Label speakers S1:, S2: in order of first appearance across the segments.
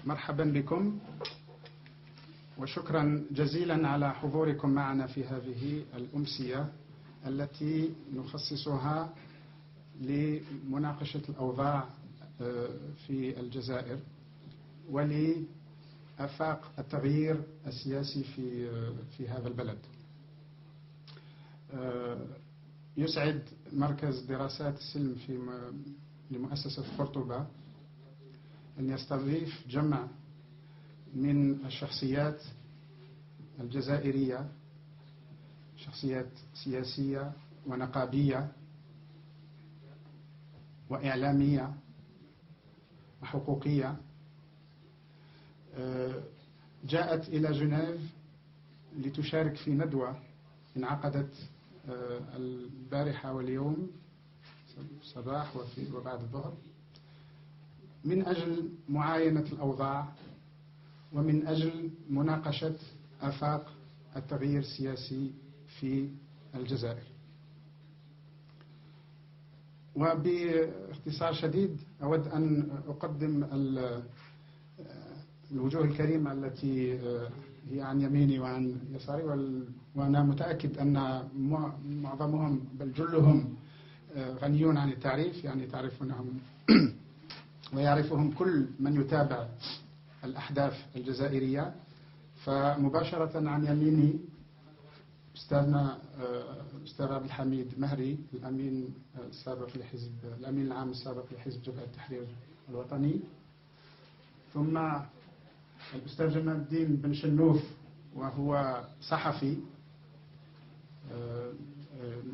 S1: مرحبا بكم وشكرا جزيلا على حضوركم معنا في هذه الأمسية التي نخصصها لمناقشة الأوضاع في الجزائر ولآفاق التغيير السياسي في هذا البلد. يسعد مركز دراسات السلم لمؤسسة قرطبة أن يستضيف جمع من الشخصيات الجزائرية، شخصيات سياسية ونقابية وإعلامية وحقوقية، جاءت إلى جنيف لتشارك في ندوة انعقدت البارحة واليوم صباح وبعد الظهر من أجل معاينة الأوضاع ومن أجل مناقشة آفاق التغيير السياسي في الجزائر. وباختصار شديد أود أن أقدم الوجوه الكريمة التي هي عن يميني وعن يساري، وأنا متأكد أن معظمهم بل جلهم غنيون عن التعريف، يعني تعرفونهم ويعرفهم كل من يتابع الأحداث الجزائرية. فمباشرة عن يميني أستاذنا أستاذ عبد الحميد مهري، الأمين العام السابق لحزب جبهة التحرير الوطني. ثم الأستاذ جمال الدين بن شنوف، وهو صحفي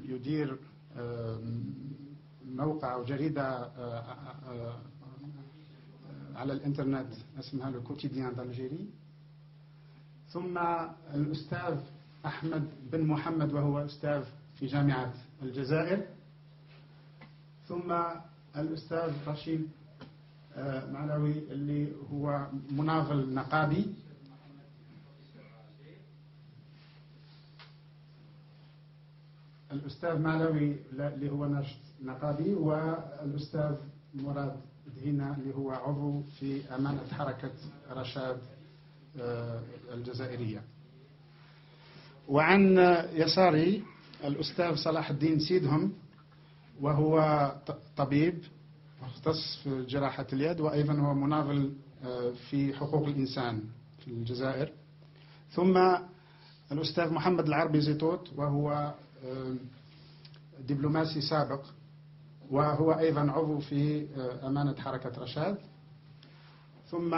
S1: يدير موقع أو جريدة على الإنترنت اسمها لو كوتيديان دالجيري. ثم الأستاذ أحمد بن محمد، وهو أستاذ في جامعة الجزائر. ثم الأستاذ رشيد معلوي اللي هو مناضل نقابي. الأستاذ معلوي اللي هو ناشط نقابي، والأستاذ مراد دهينة اللي هو عضو في أمانة حركة رشاد الجزائرية. وعن يساري الأستاذ صلاح الدين سيدهم، وهو طبيب مختص في جراحة اليد، وأيضا هو مناضل في حقوق الإنسان في الجزائر. ثم الأستاذ محمد العربي زيتوت، وهو دبلوماسي سابق، وهو أيضا عضو في أمانة حركة رشاد. ثم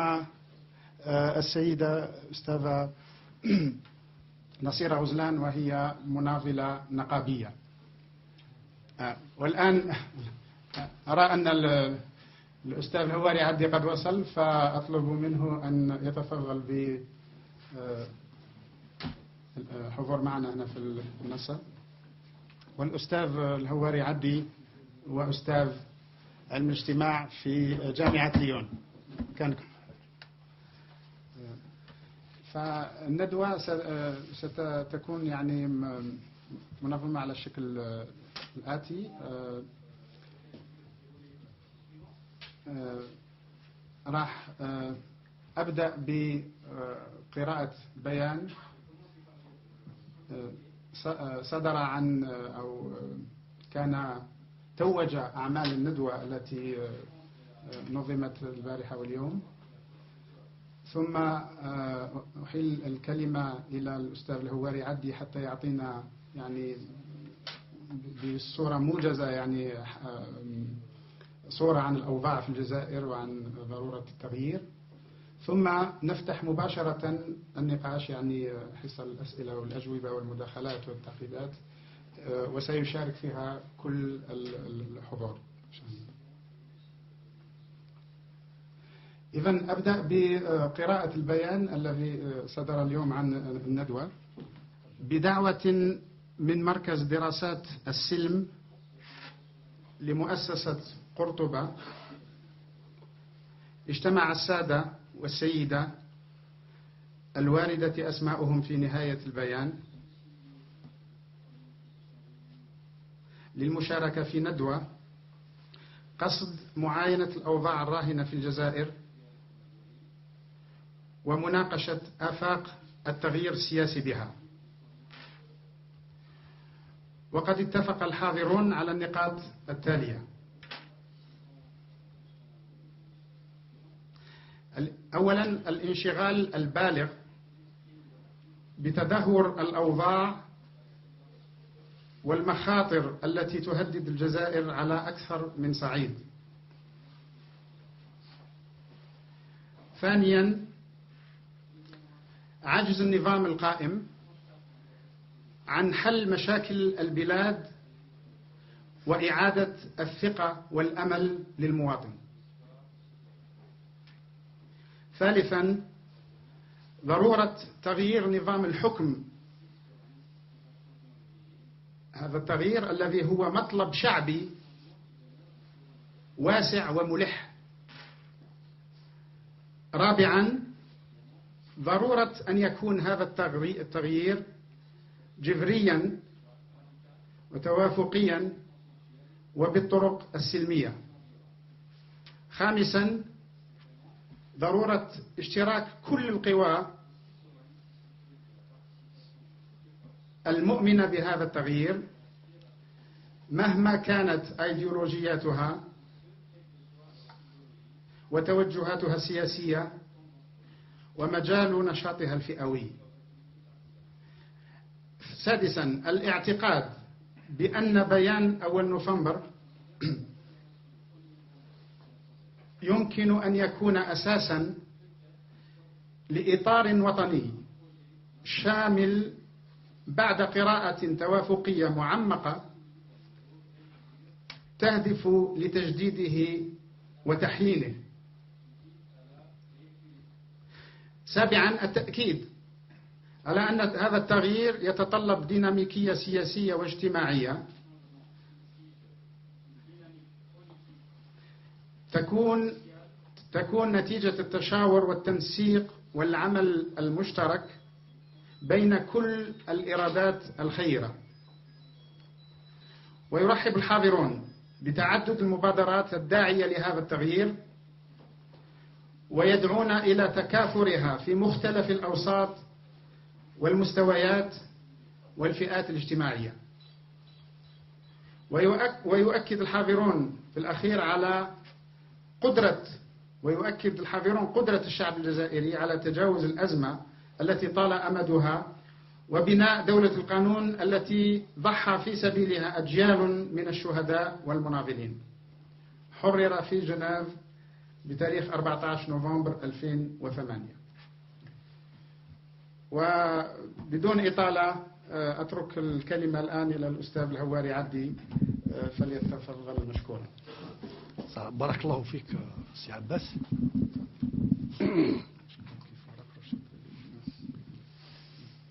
S1: السيدة أستاذة نصيرة غزلان، وهي مناضلة نقابية. والآن أرى أن الأستاذ الهواري عدي قد وصل، فأطلب منه أن يتفضل بالحضور معنا هنا في المنصة. والأستاذ الهواري عدي وأستاذ علم الاجتماع في جامعة ليون. فالندوة ستكون يعني منظمة على الشكل الآتي. راح أبدأ بقراءة بيان صدر عن أو كان توج أعمال الندوة التي نظمت البارحة واليوم. ثم أحيل الكلمة إلى الأستاذ الهواري عدي حتى يعطينا يعني بصورة موجزة يعني صورة عن الأوضاع في الجزائر وعن ضرورة التغيير. ثم نفتح مباشرة النقاش، يعني حصة الأسئلة والأجوبة والمداخلات والتعقيبات، وسيشارك فيها كل الحضور. إذن أبدأ بقراءة البيان الذي صدر اليوم عن الندوة. بدعوة من مركز دراسات السلم لمؤسسة قرطبة، اجتمع السادة والسيدة الواردة أسماؤهم في نهاية البيان للمشاركة في ندوة قصد معاينة الأوضاع الراهنة في الجزائر ومناقشة آفاق التغيير السياسي بها. وقد اتفق الحاضرون على النقاط التالية: أولا، الانشغال البالغ بتدهور الأوضاع والمخاطر التي تهدد الجزائر على أكثر من صعيد. ثانيا، عجز النظام القائم عن حل مشاكل البلاد وإعادة الثقة والأمل للمواطن. ثالثا، ضرورة تغيير نظام الحكم، هذا التغيير الذي هو مطلب شعبي واسع وملح. رابعا، ضرورة أن يكون هذا التغيير جذريا وتوافقيا وبالطرق السلمية. خامسا، ضرورة اشتراك كل القوى المؤمنة بهذا التغيير مهما كانت أيديولوجياتها وتوجهاتها السياسية ومجال نشاطها الفئوي. سادسا، الاعتقاد بأن بيان أول نوفمبر يمكن أن يكون أساسا لإطار وطني شامل بعد قراءة توافقية معمقة تهدف لتجديده وتحيينه. سابعا، التأكيد على أن هذا التغيير يتطلب ديناميكية سياسية واجتماعية تكون نتيجة التشاور والتنسيق والعمل المشترك بين كل الإرادات الخيرة. ويرحب الحاضرون بتعدد المبادرات الداعية لهذا التغيير ويدعون إلى تكاثرها في مختلف الأوساط والمستويات والفئات الاجتماعية. ويؤكد الحاضرون في الأخير على قدرة الشعب الجزائري على تجاوز الأزمة التي طال أمدها وبناء دولة القانون التي ضحى في سبيلها أجيال من الشهداء والمناضلين. حرر في جنيف بتاريخ 14 نوفمبر 2008. وبدون إطالة أترك الكلمة الآن إلى الأستاذ الهواري عدي فليتفضل مشكورا.
S2: بارك الله فيك سي عباس.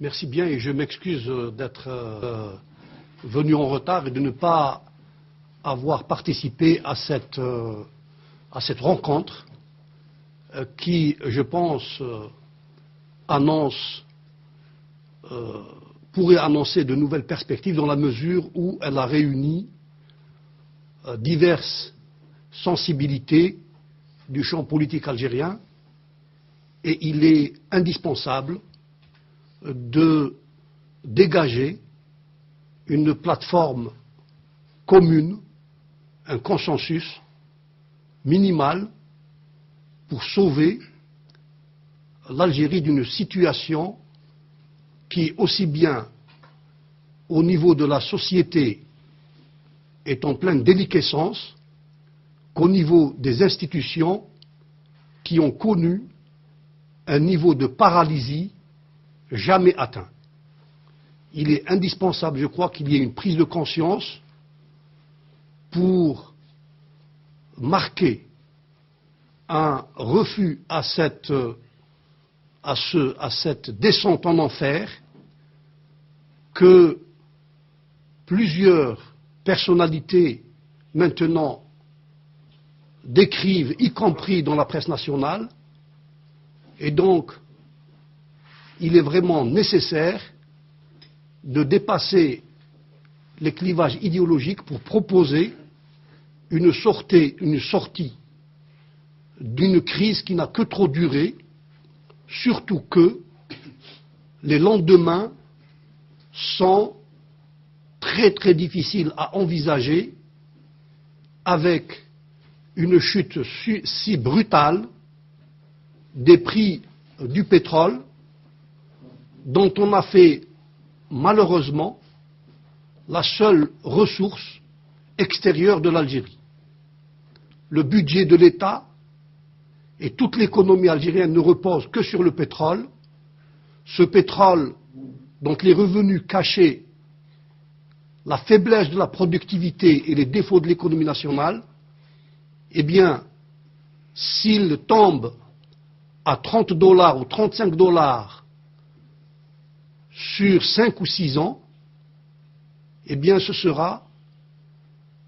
S2: Merci bien et je m'excuse d'être venu en retard et de ne pas avoir participé à cette rencontre qui, je pense, pourrait annoncer de nouvelles perspectives dans la mesure où elle a réuni diverses sensibilités du champ politique algérien et il est indispensable de dégager une plateforme commune, un consensus minimal pour sauver l'Algérie d'une situation qui, aussi bien au niveau de la société, est en pleine déliquescence qu'au niveau des institutions qui ont connu un niveau de paralysie jamais atteint. Il est indispensable, je crois, qu'il y ait une prise de conscience pour marquer un refus à cette descente en enfer que plusieurs personnalités maintenant décrivent, y compris dans la presse nationale, et donc il est vraiment nécessaire de dépasser les clivages idéologiques pour proposer une sortie d'une crise qui n'a que trop duré surtout que les lendemains sont très très difficiles à envisager avec une chute si brutale des prix du pétrole dont on a fait malheureusement la seule ressource extérieure de l'Algérie. Le budget de l'État et toute l'économie algérienne ne repose que sur le pétrole. Ce pétrole, dont les revenus cachés, la faiblesse de la productivité et les défauts de l'économie nationale, eh bien, s'il tombe à 30 $ ou 35 $ sur 5 ou 6 ans, eh bien, ce sera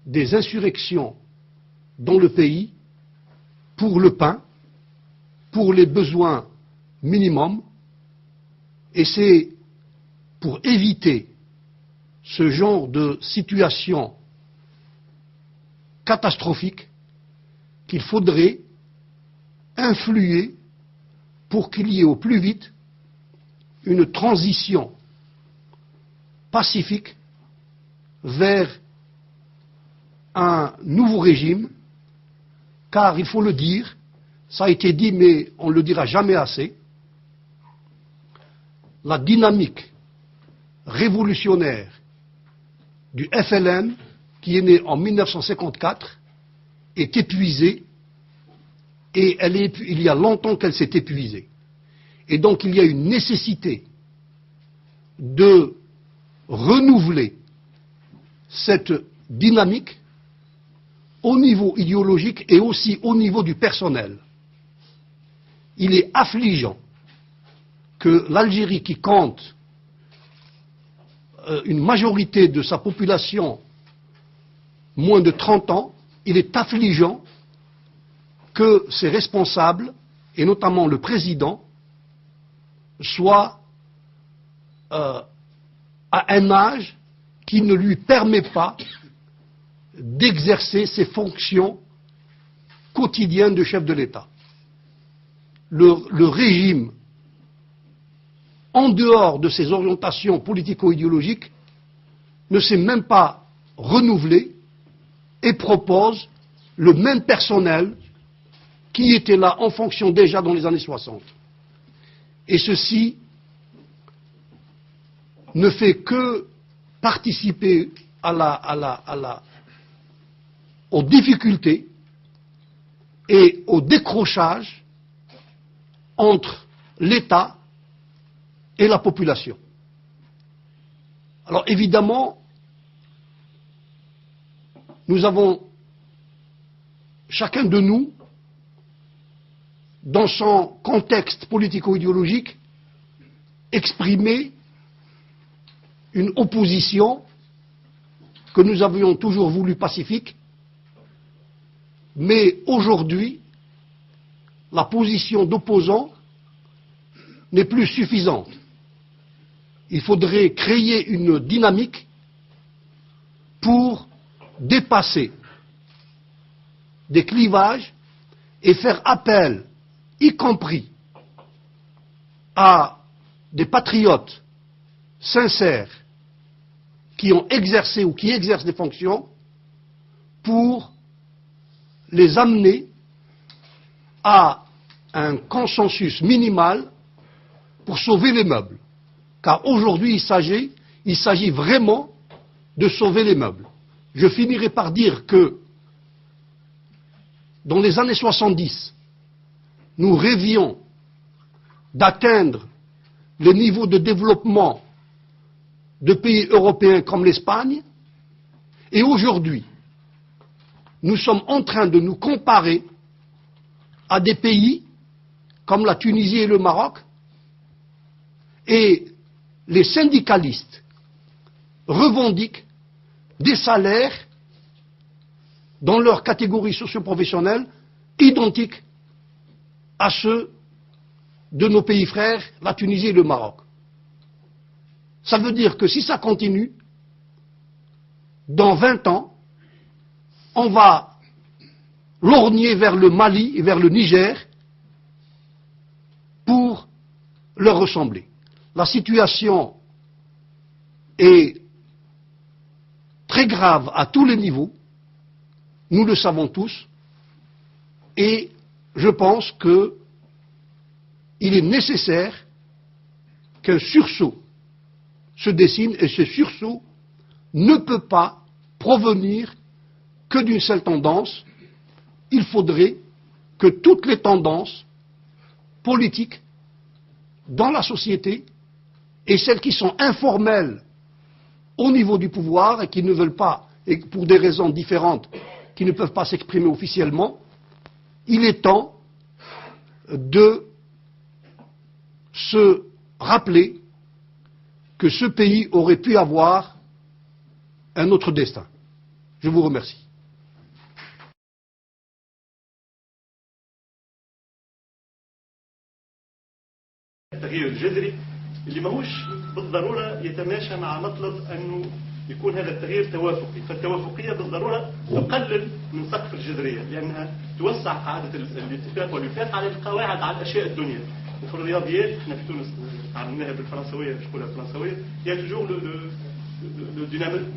S2: des insurrections dans le pays pour le pain, pour les besoins minimums, et c'est pour éviter ce genre de situation catastrophique qu'il faudrait influer pour qu'il y ait au plus vite une transition pacifique vers un nouveau régime, car il faut le dire, ça a été dit mais on ne le dira jamais assez, la dynamique révolutionnaire du FLN, qui est né en 1954, est épuisée, et il y a longtemps qu'elle s'est épuisée. Et donc il y a une nécessité de renouveler cette dynamique au niveau idéologique et aussi au niveau du personnel. Il est affligeant que l'Algérie, qui compte une majorité de sa population moins de 30 ans, il est affligeant que ses responsables, et notamment le président, soient à un âge qui ne lui permet pas d'exercer ses fonctions quotidiennes de chef de l'État. Le régime, en dehors de ses orientations politico-idéologiques, ne s'est même pas renouvelé et propose le même personnel qui était là en fonction déjà dans les années 60. Et ceci ne fait que participer aux difficultés et au décrochage entre l'État et la population. Alors évidemment, nous avons, chacun de nous, dans son contexte politico-idéologique, exprimé une opposition que nous avions toujours voulu pacifique, mais aujourd'hui, la position d'opposant n'est plus suffisante. Il faudrait créer une dynamique pour dépasser des clivages et faire appel, y compris à des patriotes sincères qui ont exercé ou qui exercent des fonctions, pour les amener à un consensus minimal pour sauver les meubles. Car aujourd'hui, il s'agit vraiment de sauver les meubles. Je finirai par dire que dans les années 70, nous rêvions d'atteindre le niveau de développement de pays européens comme l'Espagne, et aujourd'hui, nous sommes en train de nous comparer à des pays comme la Tunisie et le Maroc, et les syndicalistes revendiquent des salaires dans leur catégorie socio-professionnelle identiques à ceux de nos pays frères, la Tunisie et le Maroc. Ça veut dire que si ça continue, dans 20 ans, on va lorgner vers le Mali et vers le Niger pour leur ressembler. La situation est très grave à tous les niveaux, nous le savons tous, et je pense qu'il est nécessaire qu'un sursaut se dessine, et ce sursaut ne peut pas provenir que d'une seule tendance. Il faudrait que toutes les tendances politiques dans la société, et celles qui sont informelles au niveau du pouvoir et qui ne veulent pas, et pour des raisons différentes, qui ne peuvent pas s'exprimer officiellement, il est temps de se rappeler que ce pays aurait pu avoir un autre destin. Je vous remercie.
S3: التغيير الجذري اللي ماهوش بالضرورة يتماشى مع مطلب أنه يكون هذا التغيير توافقي، فالتوافقية بالضرورة تقلل من سقف الجذرية لأنها توسع قاعدة الاتفاق والوفاق على القواعد على الأشياء الدنيا. وفي الرياضيات احنا في تونس تعلمناها بالفرنسوية نقولها بالفرنسوية هي توجور لو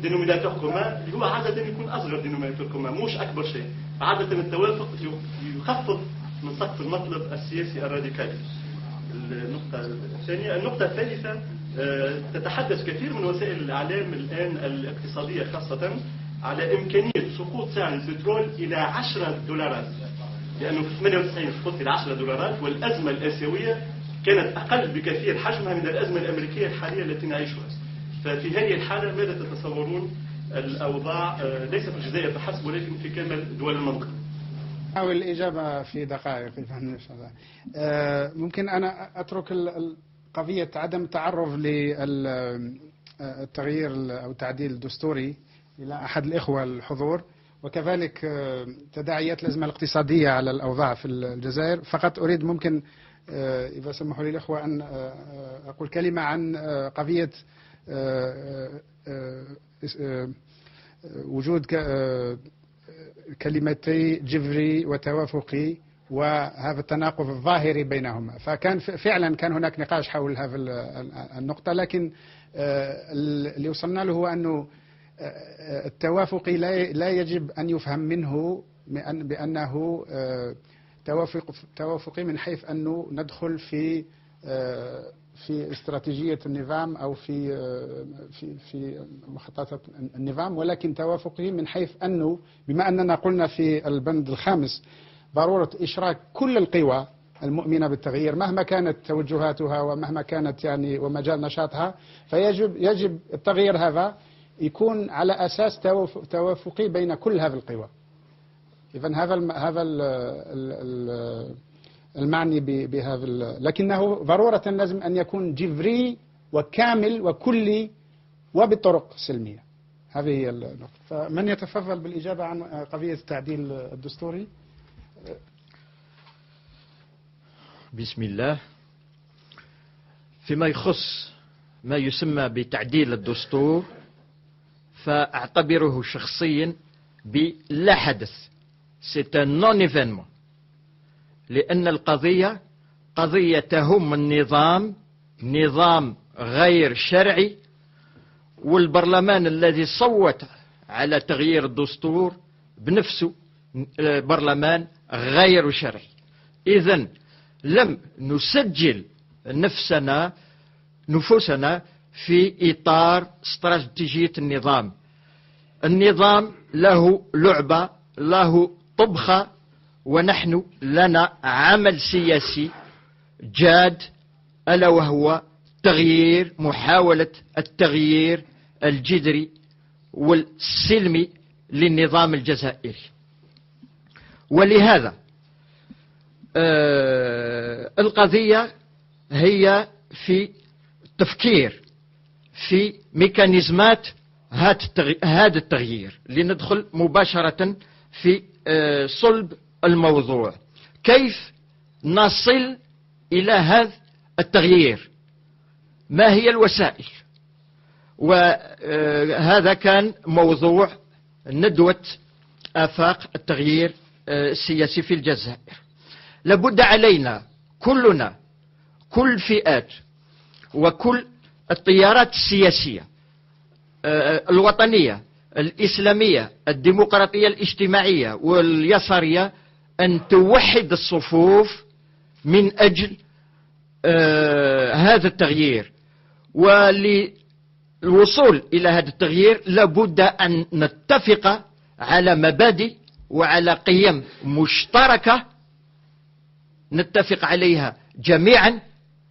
S3: دينوميناتور كومان اللي هو عادة يكون أصغر دينوميناتور كومان مش أكبر شيء. عادة التوافق يخفض من سقف المطلب السياسي الراديكالي. النقطة الثانية، النقطة الثالثة تتحدث كثير من وسائل الإعلام الآن الاقتصادية خاصة على إمكانية سقوط سعر البترول إلى $10 لأنه في 98 سقط إلى $10 والأزمة الآسيوية كانت أقل بكثير حجمها من الأزمة الأمريكية الحالية التي نعيشها. ففي هذه الحالة ماذا تتصورون الأوضاع ليس في الجزائر فحسب ولكن في كامل دول المنطقة؟
S1: أحاول الإجابة في دقائق إن شاء الله. ممكن أنا أترك قضية عدم التعرض للتغيير أو التعديل الدستوري إلى أحد الإخوة الحضور، وكذلك تداعيات الأزمة الاقتصادية على الأوضاع في الجزائر. فقط أريد ممكن إذا سمحوا لي الإخوة أن أقول كلمة عن قضية وجود كلمتي جذري وتوافقي وهذا التناقض الظاهري بينهما. فكان فعلا كان هناك نقاش حول هذا النقطة، لكن اللي وصلنا له هو أنه التوافقي لا يجب أن يفهم منه بأنه توافقي من حيث أنه ندخل في استراتيجية النظام أو في مخططات النظام، ولكن توافقي من حيث أنه بما أننا قلنا في البند الخامس ضرورة إشراك كل القوى المؤمنة بالتغيير مهما كانت توجهاتها ومهما كانت يعني ومجال نشاطها، فيجب التغيير هذا يكون على أساس توافقي بين كل هذه القوى. إذن هذا المعني بهذا لكنه ضرورة لازم أن يكون جذري وكامل وكلي وبطرق سلمية. هذه هي النقطة. فمن يتفضل بالإجابة عن قضية التعديل الدستوري؟
S4: بسم الله. فيما يخص ما يسمى بتعديل الدستور فأعتبره شخصيا بلا حدث. C'est un non-événement. لأن القضية قضية تهم النظام، نظام غير شرعي، والبرلمان الذي صوت على تغيير الدستور بنفسه برلمان غير شرعي. إذن لم نسجل نفوسنا في إطار استراتيجية النظام. النظام له لعبة، له طبخة، ونحن لنا عمل سياسي جاد ألا وهو محاولة التغيير الجذري والسلمي للنظام الجزائري. ولهذا القضية هي في تفكير في ميكانيزمات هذا التغيير. لندخل مباشرة في صلب الموضوع. كيف نصل إلى هذا التغيير؟ ما هي الوسائل؟ وهذا كان موضوع ندوة آفاق التغيير السياسي في الجزائر. لابد علينا كل الفئات وكل التيارات السياسية الوطنية الإسلامية الديمقراطية الاجتماعية واليسارية أن توحد الصفوف من أجل هذا التغيير. وللوصول إلى هذا التغيير لابد أن نتفق على مبادئ وعلى قيم مشتركة نتفق عليها جميعا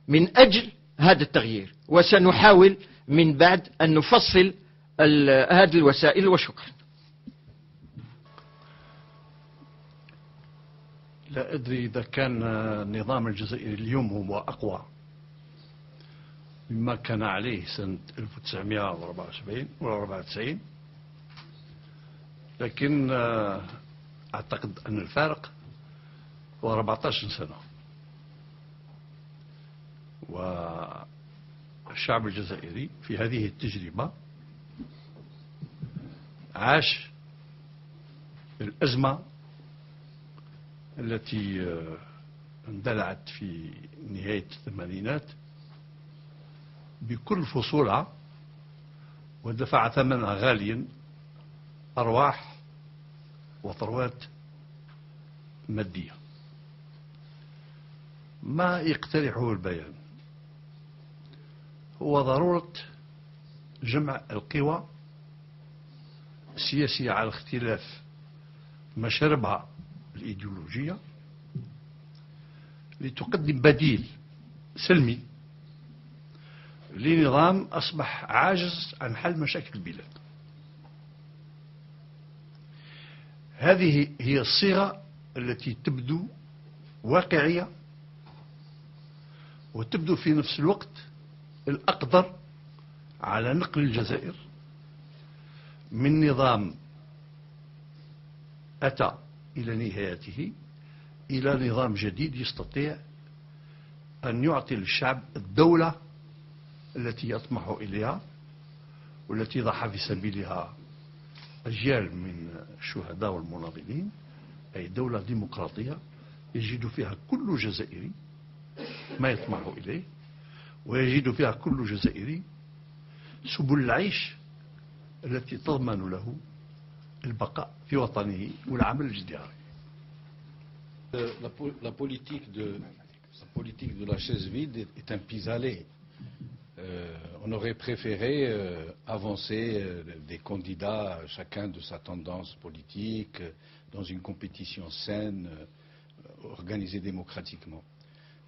S4: من أجل هذا التغيير، وسنحاول من بعد أن نفصل هذه الوسائل. وشكرا.
S2: لا أدري إذا كان النظام الجزائري اليوم هو أقوى مما كان عليه سنة 1974 و 94، لكن أعتقد أن الفارق هو 14 سنة. والشعب الجزائري في هذه التجربة عاش الأزمة التي اندلعت في نهاية الثمانينات بكل فصولها، ودفع ثمنها غاليا، أرواح وثروات مادية. ما يقترحه البيان هو ضرورة جمع القوى السياسية على اختلاف مشاربها الإيديولوجية لتقدم بديل سلمي لنظام أصبح عاجز عن حل مشاكل البلاد. هذه هي الصيغة التي تبدو واقعية وتبدو في نفس الوقت الأقدر على نقل الجزائر من نظام أتى إلى نهايته إلى نظام جديد يستطيع أن يعطي للشعب الدولة التي يطمح إليها والتي ضحى في سبيلها أجيال من الشهداء والمناضلين، أي دولة ديمقراطية يجد فيها كل جزائري ما يطمح إليه، ويجد فيها كل جزائري سبل العيش التي تضمن له البقاء في وطنه والعمل الازدهاري.
S5: La politique de la chaise vide est un pis-aller. On aurait préféré avancer des candidats, chacun de sa tendance politique, dans une compétition saine, organisée démocratiquement.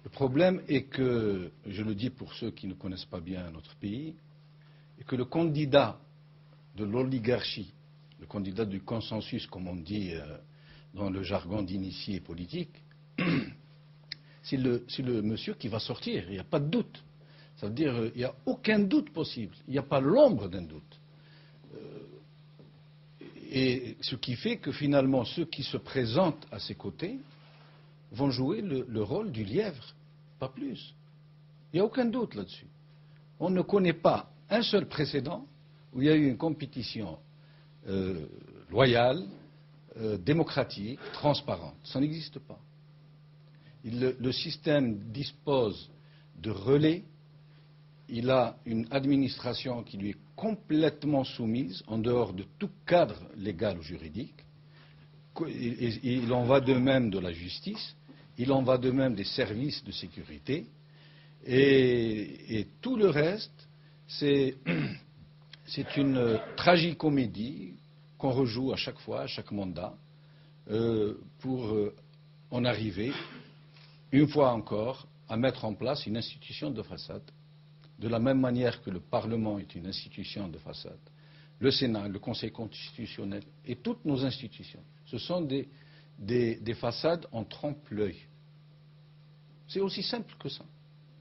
S5: Le problème est que, je le dis pour ceux qui ne connaissent pas bien notre pays, est que le candidat de l'oligarchie, le candidat du consensus, comme on dit dans le jargon d'initié politique, c'est le monsieur qui va sortir, il n'y a pas de doute. Ça veut dire il n'y a aucun doute possible, il n'y a pas l'ombre d'un doute. Et ce qui fait que finalement ceux qui se présentent à ses côtés vont jouer le rôle du lièvre, pas plus. Il n'y a aucun doute là-dessus. On ne connaît pas un seul précédent où il y a eu une compétition loyale, démocratique, transparente. Ça n'existe pas. Le système dispose de relais. Il a une administration qui lui est complètement soumise en dehors de tout cadre légal ou juridique. Il en va de même de la justice, il en va de même des services de sécurité, et tout le reste, c'est une tragicomédie qu'on rejoue à chaque fois, à chaque mandat, pour en arriver, une fois encore, à mettre en place une institution de façade. De la même manière que le Parlement est une institution de façade, le Sénat, le Conseil constitutionnel et toutes nos institutions, ce sont des façades en trompe-l'œil. C'est aussi simple que ça.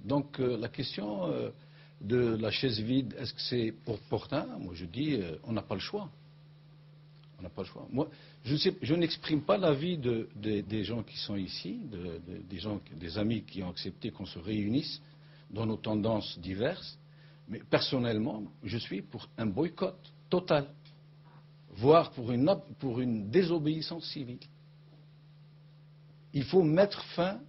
S5: Donc la question de la chaise vide, est-ce que c'est opportun? Moi je dis, on n'a pas le choix. On n'a pas le choix. Moi, je n'exprime pas l'avis des gens qui sont ici, des amis qui ont accepté qu'on se réunisse dans nos tendances diverses, mais personnellement, je suis pour un boycott total, voire pour une désobéissance civile. Il faut mettre fin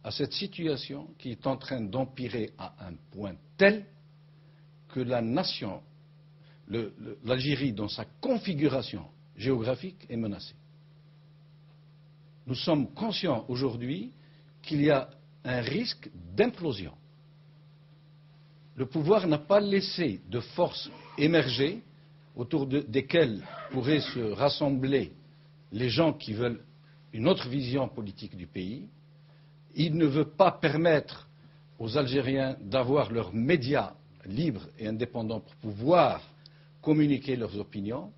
S5: à cette situation qui est en train d'empirer à un point tel que la nation, l'Algérie, dans sa configuration géographique, est menacée. Nous sommes conscients aujourd'hui qu'il y a un risque d'implosion. Le pouvoir n'a pas laissé de forces émerger autour desquelles pourraient se rassembler les gens qui veulent une autre vision politique du pays. Il ne veut pas permettre aux Algériens d'avoir leurs médias libres et indépendants pour pouvoir communiquer leurs opinions.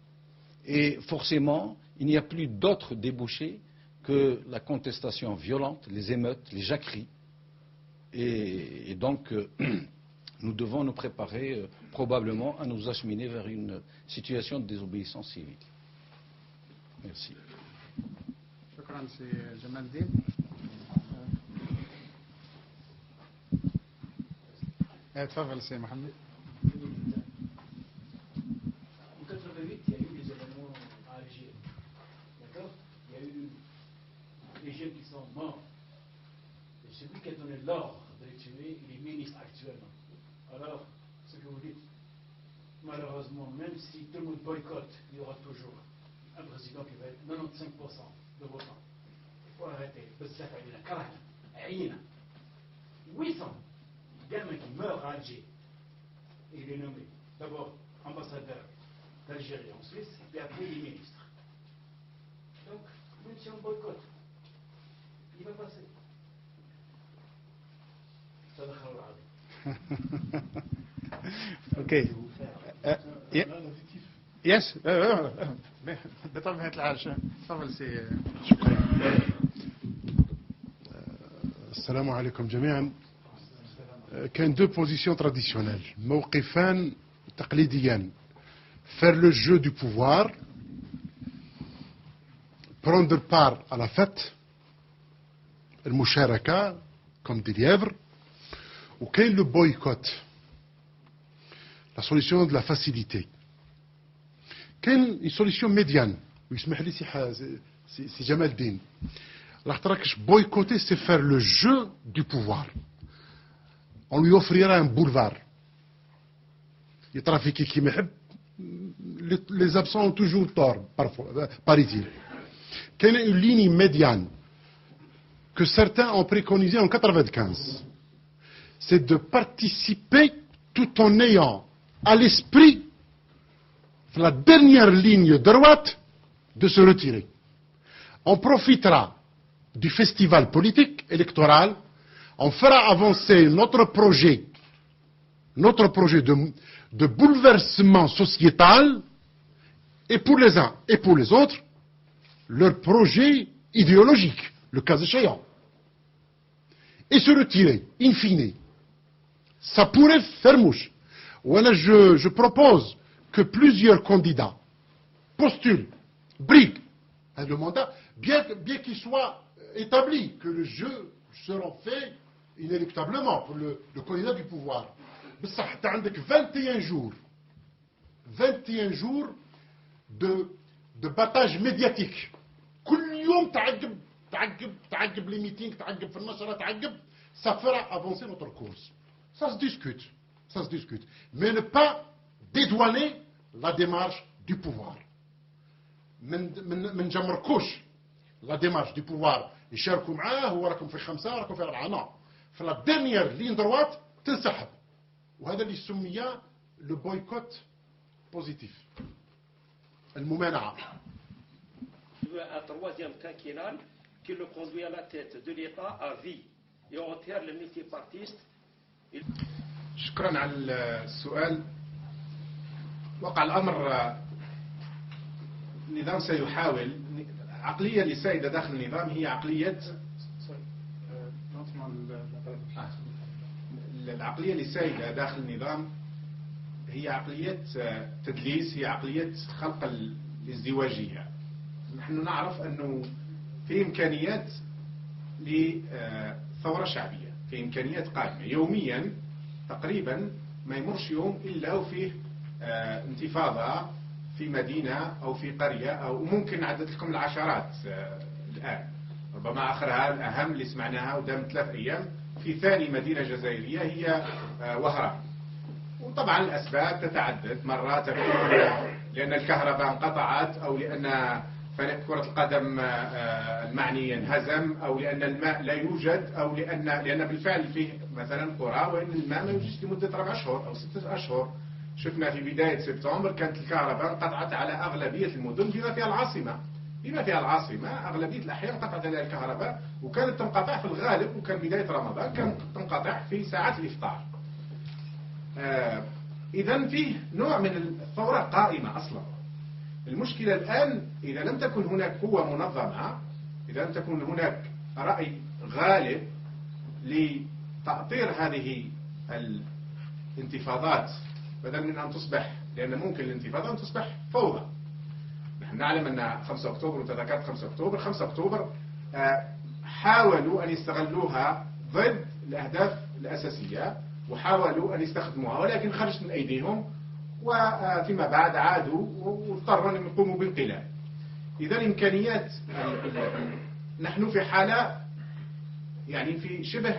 S5: Et forcément, il n'y a plus d'autres débouchés que la contestation violente, les émeutes, les jacqueries. Et donc, nous devons nous préparer probablement à nous acheminer vers une situation de désobéissance civile. Merci.
S1: شكرا سي جمال الدين. تفضل سي محمد.
S6: En 88, il y a eu des événements à Alger. D'accord? Il y a eu des jeunes qui sont morts. Et celui qui a donné l'ordre de les tuer, il est ministre actuellement. Alors, ce que vous dites, malheureusement, même si tout le monde boycotte, il y aura toujours un président qui va être 95% de votants. Il faut arrêter. 800 gamins qui meurent à Alger. Et il est nommé d'abord ambassadeur d'Algérie en Suisse, et puis après il est ministre. Donc, même si on boycotte, il va passer. Ça va faire
S1: اوكي. يس بطبيعة الحال. تفضل سي.
S7: شكرا. السلام عليكم جميعا. كان دو بوزيسيون تراديسيونيل، موقفان تقليديان: faire le jeu du pouvoir, prendre part à la fête, المشاركة comme des lièvres, وكاين le boycott, la solution de la facilité. كاين une solution médiane ويسمح لي سي جمال الدين، لاخاطرش boycotter c'est faire le jeu du pouvoir. On lui offrira un boulevard. يترافيكي كيما يحب. Les absents ont toujours tort, parfois, paraît-il. Quelle est une ligne médiane que certains ont préconisée en 1995? C'est de participer tout en ayant à l'esprit la dernière ligne droite de se retirer. On profitera du festival politique électoral, on fera avancer notre projet de bouleversement sociétal, et pour les uns et pour les autres, leur projet idéologique, le cas échéant. Et se retirer, in fine. Ça pourrait faire mouche. Voilà, je propose que plusieurs candidats postulent, briguent le mandat, bien qu'il soit établi que le jeu sera fait inéluctablement pour le candidat du pouvoir. بصح انت عندك 21 jours de battage médiatique. كل يوم تعقب les meetings, تعقب في النشرة، تعقب. Ça fera avancer notre cause. Ça se discute. Mais ne pas dédouaner la démarche du pouvoir. من جمركوش la démarche du pouvoir. يشاركوا معاه، هو راكم في 5 راكم في 4. Non. في la dernière ligne droite تنسحب. وهذا اللي سمي le boycott positif. الممانعة.
S8: Un troisième quinquennal qui le conduit à la tête de l'État à vie et enterre le multipartiste.
S1: شكرا على السؤال. وقع الأمر النظام سيحاول. العقلية اللي سائدة داخل النظام هي عقلية العقلية اللي سائدة داخل النظام هي عقلية تدليس، هي عقلية خلق الازدواجية. نحن نعرف أنه في إمكانيات لثورة شعبية، في إمكانيات قائمة يوميا تقريبا، ما يمرش يوم إلا وفيه انتفاضة في مدينة أو في قرية، أو ممكن عدت لكم العشرات الآن.
S9: ربما آخرها الأهم اللي سمعناها ودامت 3 أيام في ثاني مدينة جزائرية هي وهران. وطبعا الأسباب تتعدد، مرات تكون لأن الكهرباء انقطعت، أو لأن فريق كرة القدم المعني انهزم، أو لأن الماء لا يوجد، أو لأن بالفعل فيه مثلا قرى وإن الماء ما يوجدش لمدة 4 أشهر أو 6 أشهر. شفنا في بداية سبتمبر كانت الكهرباء انقطعت على أغلبية المدن بما فيها العاصمة أغلبية الأحيان انقطعت عليها الكهرباء، وكانت تنقطع في الغالب، وكان بداية رمضان كانت تنقطع في ساعات الإفطار. إذن فيه نوع من الثورة قائمة أصلا. المشكلة الآن إذا لم تكن هناك قوة منظمة، إذا لم تكن هناك رأي غالب لتأطير هذه الانتفاضات، بدل من أن تصبح، لأن ممكن الانتفاضة أن تصبح فوضى. نحن نعلم أن 5 أكتوبر، وتذكرت 5 أكتوبر حاولوا أن يستغلوها ضد الأهداف الأساسية، وحاولوا أن يستخدموها، ولكن خرجت من أيديهم، وفيما بعد عادوا واضطروا أن يقوموا بانقلاب. إذا إمكانيات نحن في حالة يعني في شبه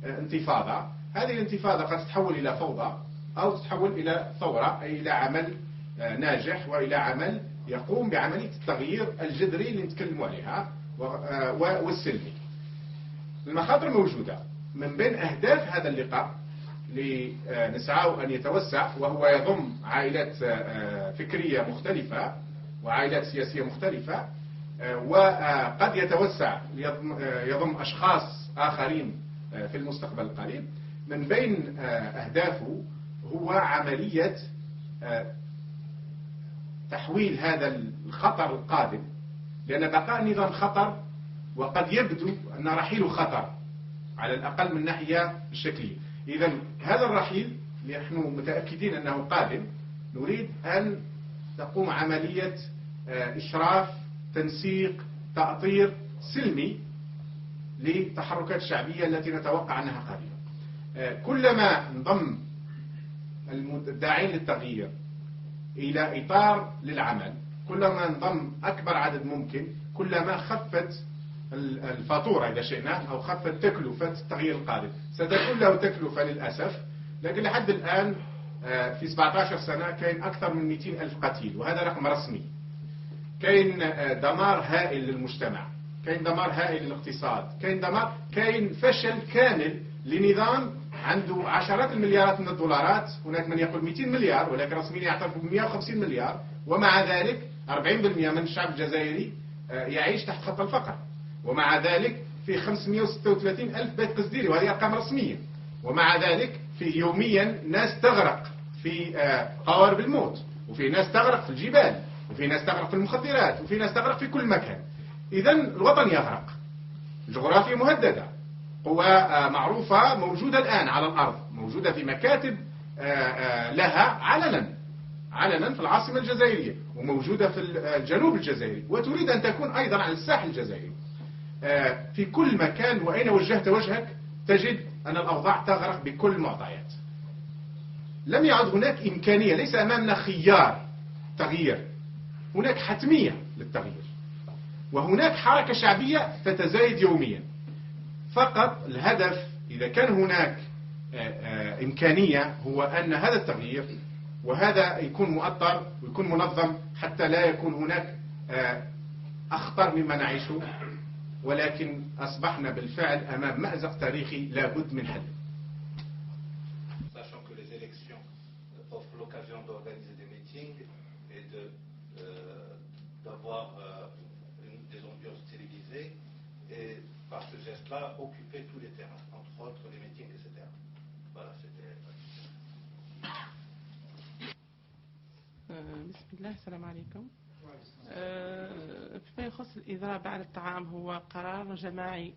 S9: انتفاضة. هذه الانتفاضة قد تتحول إلى فوضى أو تتحول إلى ثورة، أي إلى عمل ناجح وإلى عمل يقوم بعملية التغيير الجذري اللي نتكلموا عليها والسلمي. المخاطر موجودة. من بين أهداف هذا اللقاء اللي نسعى أن يتوسع، وهو يضم عائلات فكرية مختلفة وعائلات سياسية مختلفة، وقد يتوسع يضم أشخاص آخرين في المستقبل القريب. من بين أهدافه هو عملية تحويل هذا الخطر القادم، لأن بقاء النظام خطر، وقد يبدو أن رحيله خطر على الأقل من ناحية الشكلية. إذا هذا الرحيل نحن متأكدين أنه قادم. نريد أن تقوم عملية إشراف، تنسيق، تأطير سلمي للتحركات الشعبية التي نتوقع أنها قادمة. كلما انضم الداعين للتغيير إلى إطار للعمل، كلما انضم أكبر عدد ممكن، كلما خفت الفاتورة إذا شئنا، أو خفت تكلفة التغيير القادم. ستكون له تكلفة للأسف، لكن لحد الآن في 17 سنة كاين أكثر من 200 ألف قتيل، وهذا رقم رسمي. كاين دمار هائل للمجتمع، كاين دمار هائل للاقتصاد، كاين فشل كامل لنظام عنده عشرات المليارات من الدولارات. هناك من يقول 200 مليار، ولكن رسميا يعترفوا ب 150 مليار، ومع ذلك 40% من الشعب الجزائري يعيش تحت خط الفقر. ومع ذلك في 536 ألف بيت قصديري، وهذه أرقام رسمية. ومع ذلك في يوميا ناس تغرق في قوارب الموت، وفي ناس تغرق في الجبال، وفي ناس تغرق في المخدرات، وفي ناس تغرق في كل مكان. إذن الوطن يغرق، الجغرافيا مهددة، قوى معروفة موجودة الآن على الأرض، موجودة في مكاتب لها علنا في العاصمة الجزائرية، وموجودة في الجنوب الجزائري، وتريد أن تكون أيضا على الساحل الجزائري. في كل مكان، وأين وجهت وجهك تجد أن الأوضاع تغرق بكل المعطيات. لم يعد هناك إمكانية، ليس أمامنا خيار تغيير، هناك حتمية للتغيير، وهناك حركة شعبية تتزايد يوميا. فقط الهدف إذا كان هناك إمكانية هو أن هذا التغيير وهذا يكون مؤطر ويكون منظم، حتى لا يكون هناك أخطر مما نعيشه، ولكن أصبحنا بالفعل أمام مأزق تاريخي لا بد من حله.
S10: Sachant que les élections offrent l'occasion d'organiser des meetings et d'avoir des ambiances télévisées, et par ce geste-là, occuper tous les terrains, entre autres les meetings, etc. Voilà, c'était...
S11: بسم الله، السلام عليكم. فيما يخص الإضراب بعد الطعام، هو قرار جماعي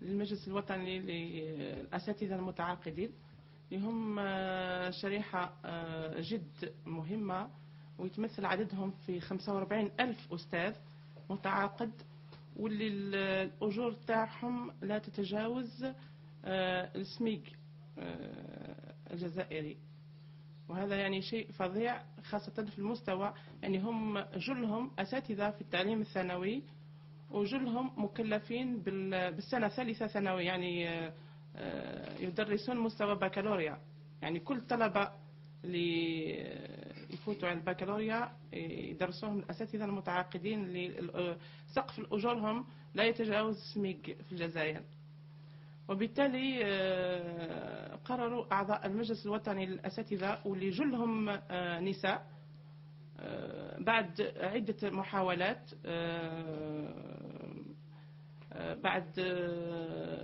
S11: للمجلس الوطني للأساتذة المتعاقدين، اللي هم شريحة جد مهمة، ويتمثل عددهم في 45 ألف أستاذ متعاقد، واللي الأجور تاعهم لا تتجاوز السميق الجزائري. وهذا يعني شيء فظيع، خاصة في المستوى، يعني هم جلهم أساتذة في التعليم الثانوي، وجلهم مكلفين بالسنة الثالثة ثانوي، يعني يدرسون مستوى بكالوريا. يعني كل طلبة اللي يفوتوا على البكالوريا يدرسوهم الأساتذة المتعاقدين اللي سقف أجورهم لا يتجاوز سميق في الجزائر. وبالتالي قرروا أعضاء المجلس الوطني للأساتذة واللي جلهم نساء بعد عدة محاولات، بعد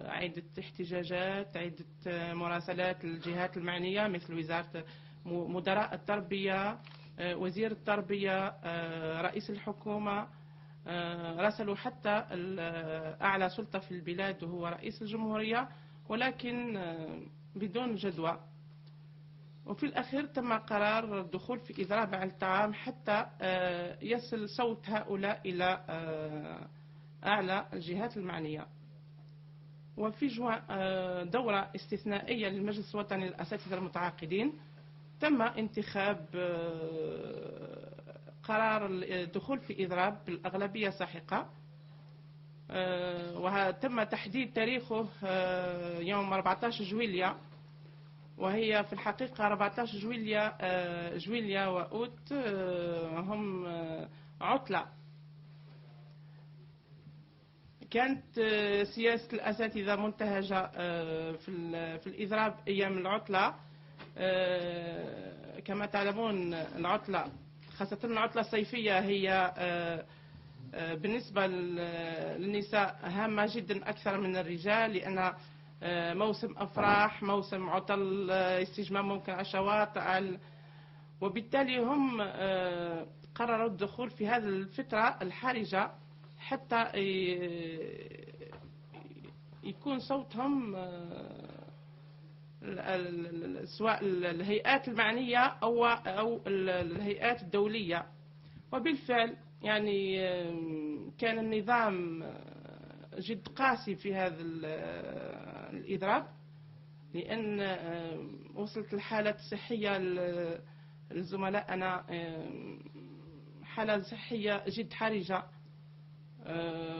S11: عدة احتجاجات، عدة مراسلات للجهات المعنية مثل وزارة مدراء التربية، وزير التربية، رئيس الحكومة، راسلوا حتى أعلى سلطة في البلاد وهو رئيس الجمهورية، ولكن بدون جدوى. وفي الأخير تم قرار الدخول في إضراب عن الطعام حتى يصل صوت هؤلاء إلى أعلى الجهات المعنية. وفي دورة استثنائية للمجلس الوطني للأساتذة المتعاقدين تم انتخاب قرار الدخول في إضراب بالأغلبية ساحقة، وتم تحديد تاريخه يوم 14 جويلية، وهي في الحقيقة 14 جويلية وأوت هم عطلة. كانت سياسة الأساتذة منتهجة في الإضراب أيام العطلة. كما تعلمون العطلة خاصة العطلة الصيفية هي بالنسبة للنساء هامة جدا أكثر من الرجال، لأن موسم أفراح، موسم عطل، استجمام ممكن على الشواطئ، وبالتالي هم قرروا الدخول في هذه الفترة الحرجة حتى يكون صوتهم سواء الهيئات المعنية أو الهيئات الدولية. وبالفعل يعني كان النظام جد قاسي في هذا الإضراب، لأن وصلت الحالة الصحية لزملائنا حالة صحية جد حرجة،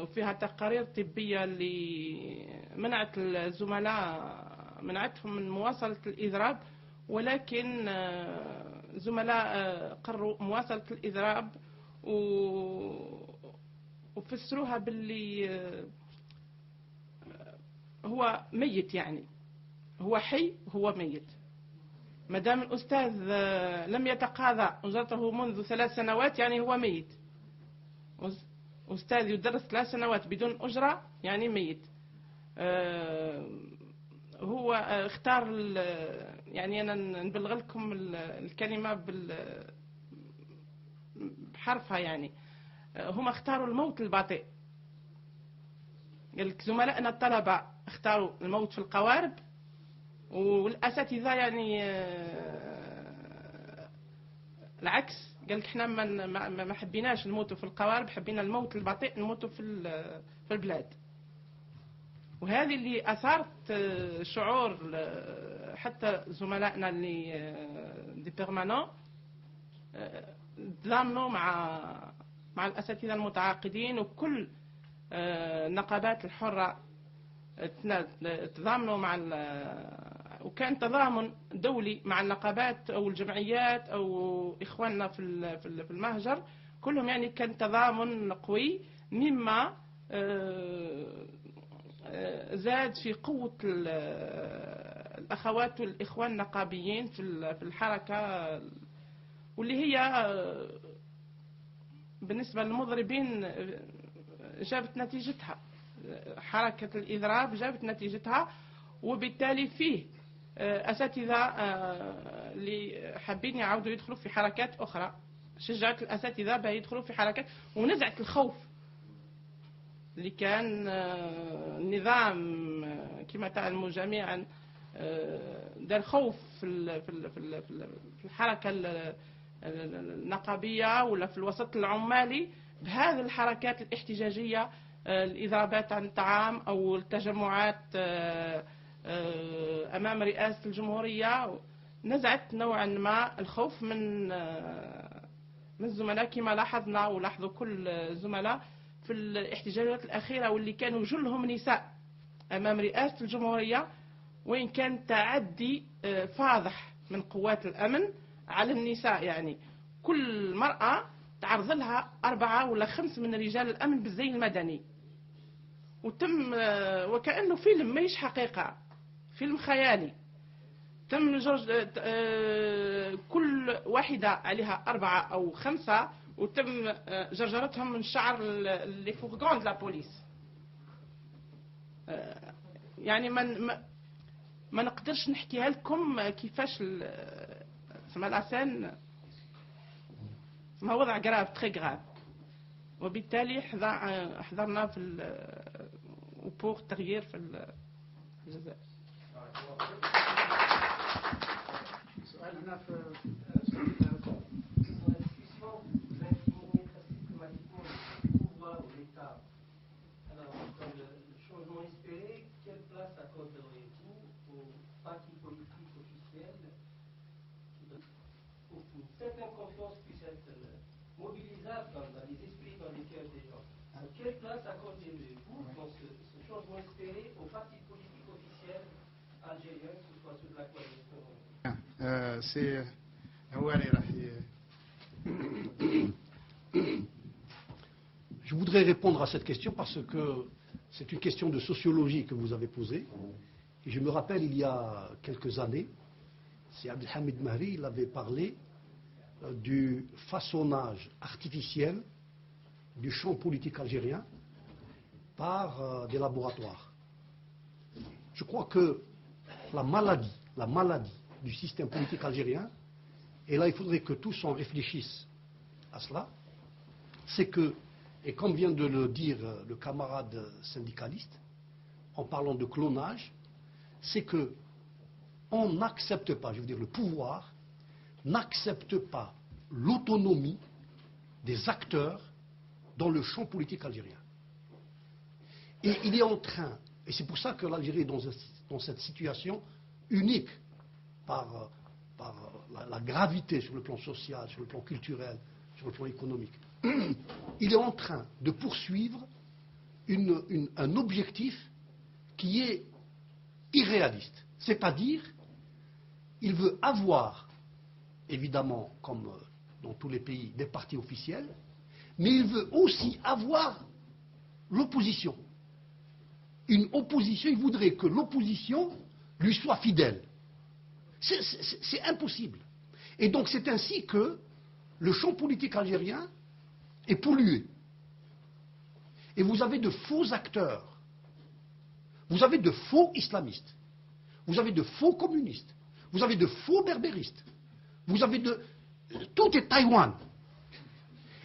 S11: وفيها تقارير طبية اللي منعت الزملاء منعتهم من مواصلة الإضراب، ولكن زملاء قرروا مواصلة الإضراب وفسروها باللي هو ميت، يعني هو حي هو ميت. مدام الأستاذ لم يتقاضى أجرته منذ 3 سنوات يعني هو ميت. أستاذ يدرس 3 سنوات بدون أجرة يعني ميت. هو اختار يعني أنا نبلغ لكم الكلمة بحرفها، يعني هم اختاروا الموت البطيء. قال لك زملائنا الطلبة اختاروا الموت في القوارب، والأساتذة يعني العكس، قال لك احنا ما حبيناش نموتوا في القوارب، حبينا الموت البطيء نموتوا في البلاد. وهذه اللي أثارت شعور حتى زملائنا اللي دي بيرمانون تضامنوا مع الأساتذة المتعاقدين، وكل النقابات الحرة تضامنوا وكان تضامن دولي مع النقابات أو الجمعيات أو إخواننا في المهجر كلهم، يعني كان تضامن قوي مما زاد في قوة الأخوات والإخوان النقابيين في الحركة، واللي هي بالنسبة للمضربين جابت نتيجتها. حركة الإضراب جابت نتيجتها، وبالتالي فيه أساتذة اللي حابين يعودوا يدخلوا في حركات أخرى، شجعت الأساتذة بأن يدخلوا في حركات ونزعت الخوف اللي كان النظام كما تعلموا جميعا دار خوف في الحركة النقابية ولا في الوسط العمالي بهذه الحركات الاحتجاجية، الإضرابات عن الطعام أو التجمعات أمام رئاسة الجمهورية. نزعت نوعا ما الخوف من الزملاء كما لاحظنا ولاحظوا كل الزملاء في الاحتجاجات الأخيرة واللي كانوا جلهم نساء أمام رئاسة الجمهورية، وين كان تعدي فاضح من قوات الأمن على النساء. يعني كل مرأة تعرض لها 4 ولا 5 من رجال الأمن بالزي المدني، وتم وكأنه فيلم ماهيش حقيقة، فيلم خيالي. تم كل واحدة عليها 4 أو 5، وتم جرجرتهم من شعر اللي فوق لا بوليس. يعني ما نقدرش نحكيها لكم كيفاش سما لاسان سما وضع غراف تري غراف، وبالتالي حضرنا في وبوغ تغيير في الجزائر.
S1: سؤال هنا في
S8: certaine confiance puisse être mobilisable dans les esprits, dans les cœurs des gens. Quelle place accordez-vous dans ce changement espéré aux partis politiques officiels algériens, que ce soit ceux de la coalition?
S2: Je voudrais répondre à cette question parce que c'est une question de sociologie que vous avez posée. Et je me rappelle, il y a quelques années, c'est Abdelhamid Mahri, il avait parlé du façonnage artificiel du champ politique algérien par des laboratoires. Je crois que la maladie du système politique algérien, et là il faudrait que tous en réfléchissent à cela, c'est que, et comme vient de le dire le camarade syndicaliste, en parlant de clonage, c'est que on n'accepte pas, je veux dire le pouvoir, n'accepte pas l'autonomie des acteurs dans le champ politique algérien. Et il est en train, et c'est pour ça que l'Algérie est dans cette situation unique par la gravité sur le plan social, sur le plan culturel, sur le plan économique, il est en train de poursuivre un objectif qui est irréaliste. C'est-à-dire, il veut avoir, évidemment, comme dans tous les pays, des partis officiels, mais il veut aussi avoir l'opposition. Une opposition, il voudrait que l'opposition lui soit fidèle. C'est impossible. Et donc c'est ainsi que le champ politique algérien est pollué. Et vous avez de faux acteurs. Vous avez de faux islamistes. Vous avez de faux communistes. Vous avez de faux berbéristes. Vous avez de... Tout est Taïwan.